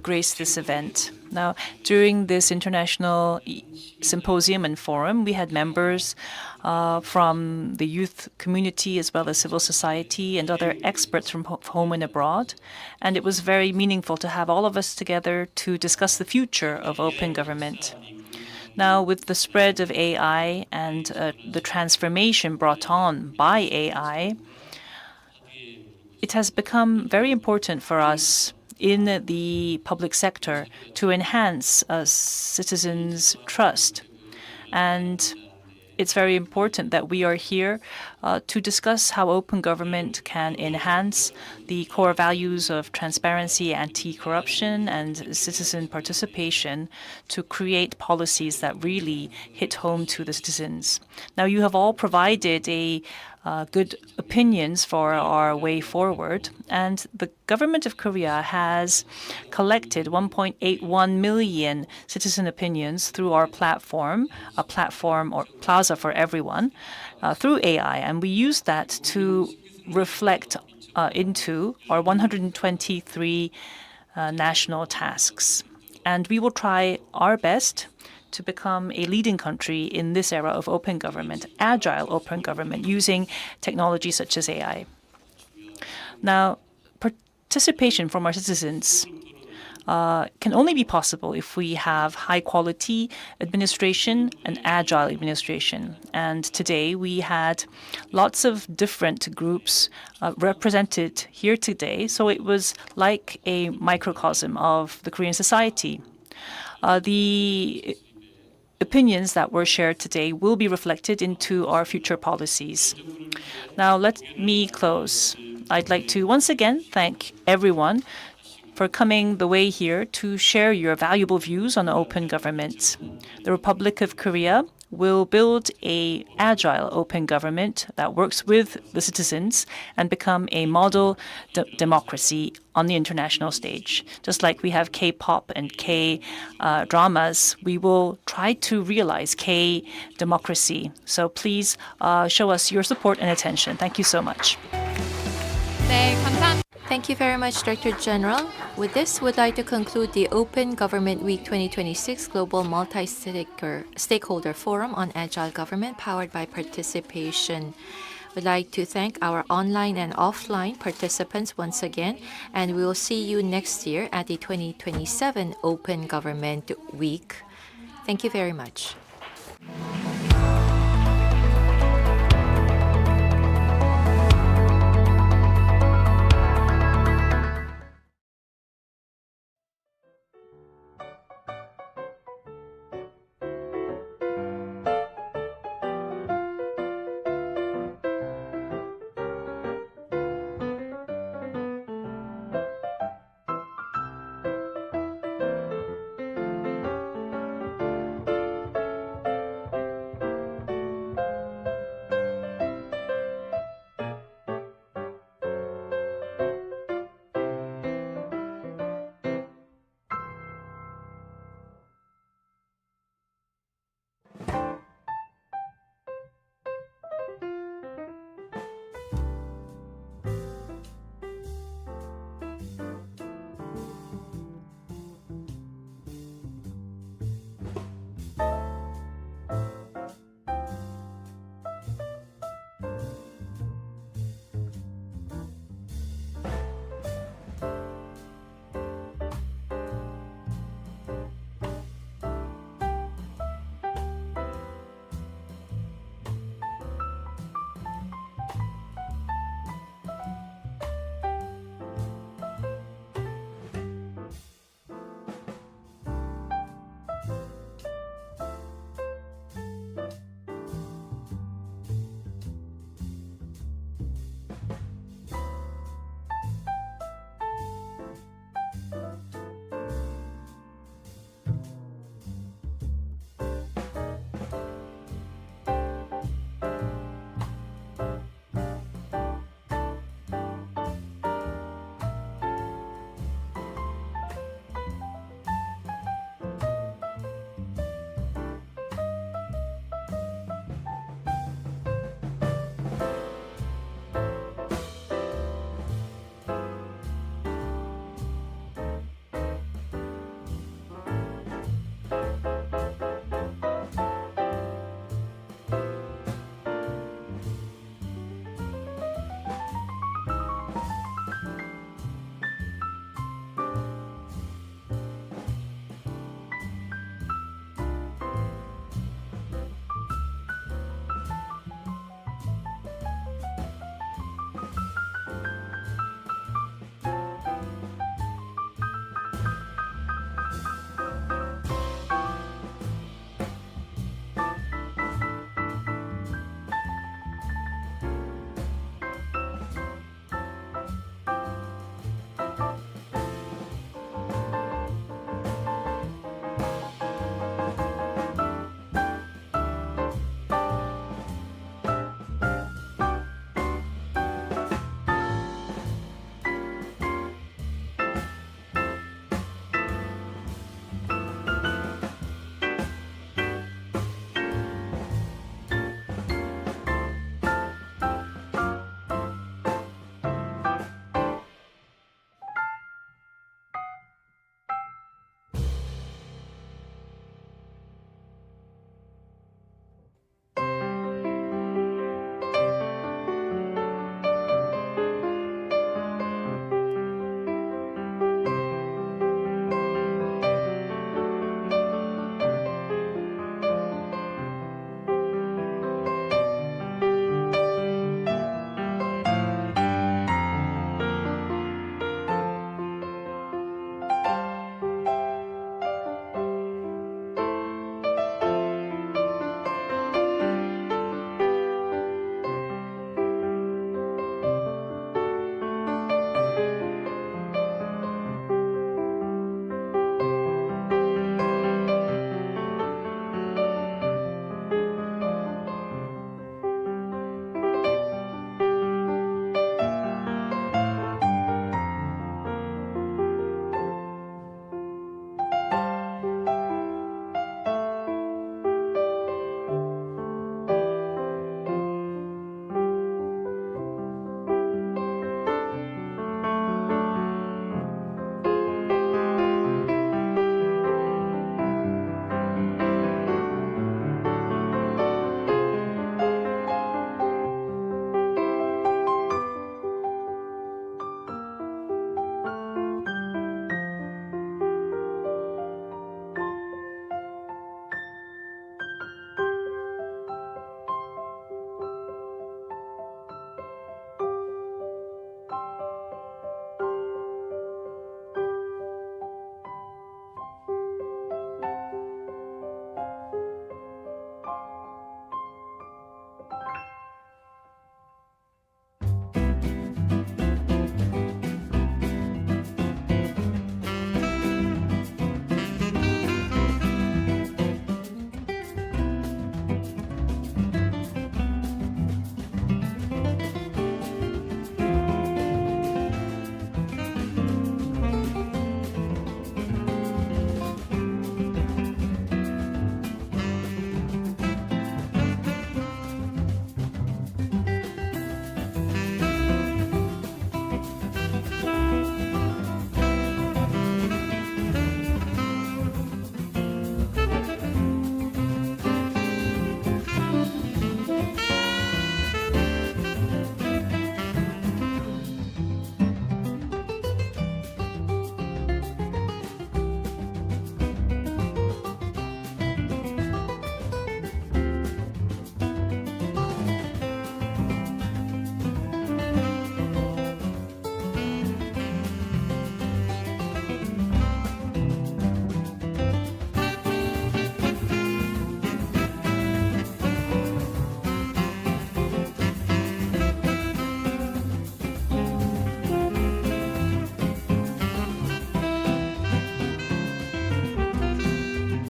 grace this event. Now, during this international symposium and forum, we had members from the youth community as well as civil society and other experts from home and abroad. And it was very meaningful to have all of us together to discuss the future of open government. Now, with the spread of AI and the transformation brought on by AI, it has become very important for us in the public sector to enhance citizens' trust. And it's very important that we are here to discuss how open government can enhance the core values of transparency, anti-corruption, and citizen participation to create policies that really hit home to the citizens. Now, you have all provided good opinions for our way forward, and the government of Korea has collected 1.81 million citizen opinions through our platform, a platform or plaza for everyone, through AI, and we use that to reflect into our 123 national tasks. And we will try our best to become a leading country in this era of open government, agile open government, using technology such as AI. Now, participation from our citizens can only be possible if we have high-quality administration and agile administration. And today we had lots of different groups represented here today, so it was like a microcosm of the Korean society. The opinions that were shared today will be reflected into our future policies. Now let me close. I'd like to once again thank everyone for coming the way here to share your valuable views on open government. The Republic of Korea will build an agile open government that works with the citizens and become a model democracy on the international stage. Just like we have K-pop and K-dramas, we will try to realize K-democracy. So please show us your support and attention. Thank you so much. 네, 감사합니다. Thank you very much, Director General. With this, we'd like to conclude the Open Government Week 2026 Global Multi-Stakeholder Forum on Agile Government powered by participation. We'd like to thank our online and offline participants once again, and we will see you next year at the 2027 Open Government Week. Thank you very much.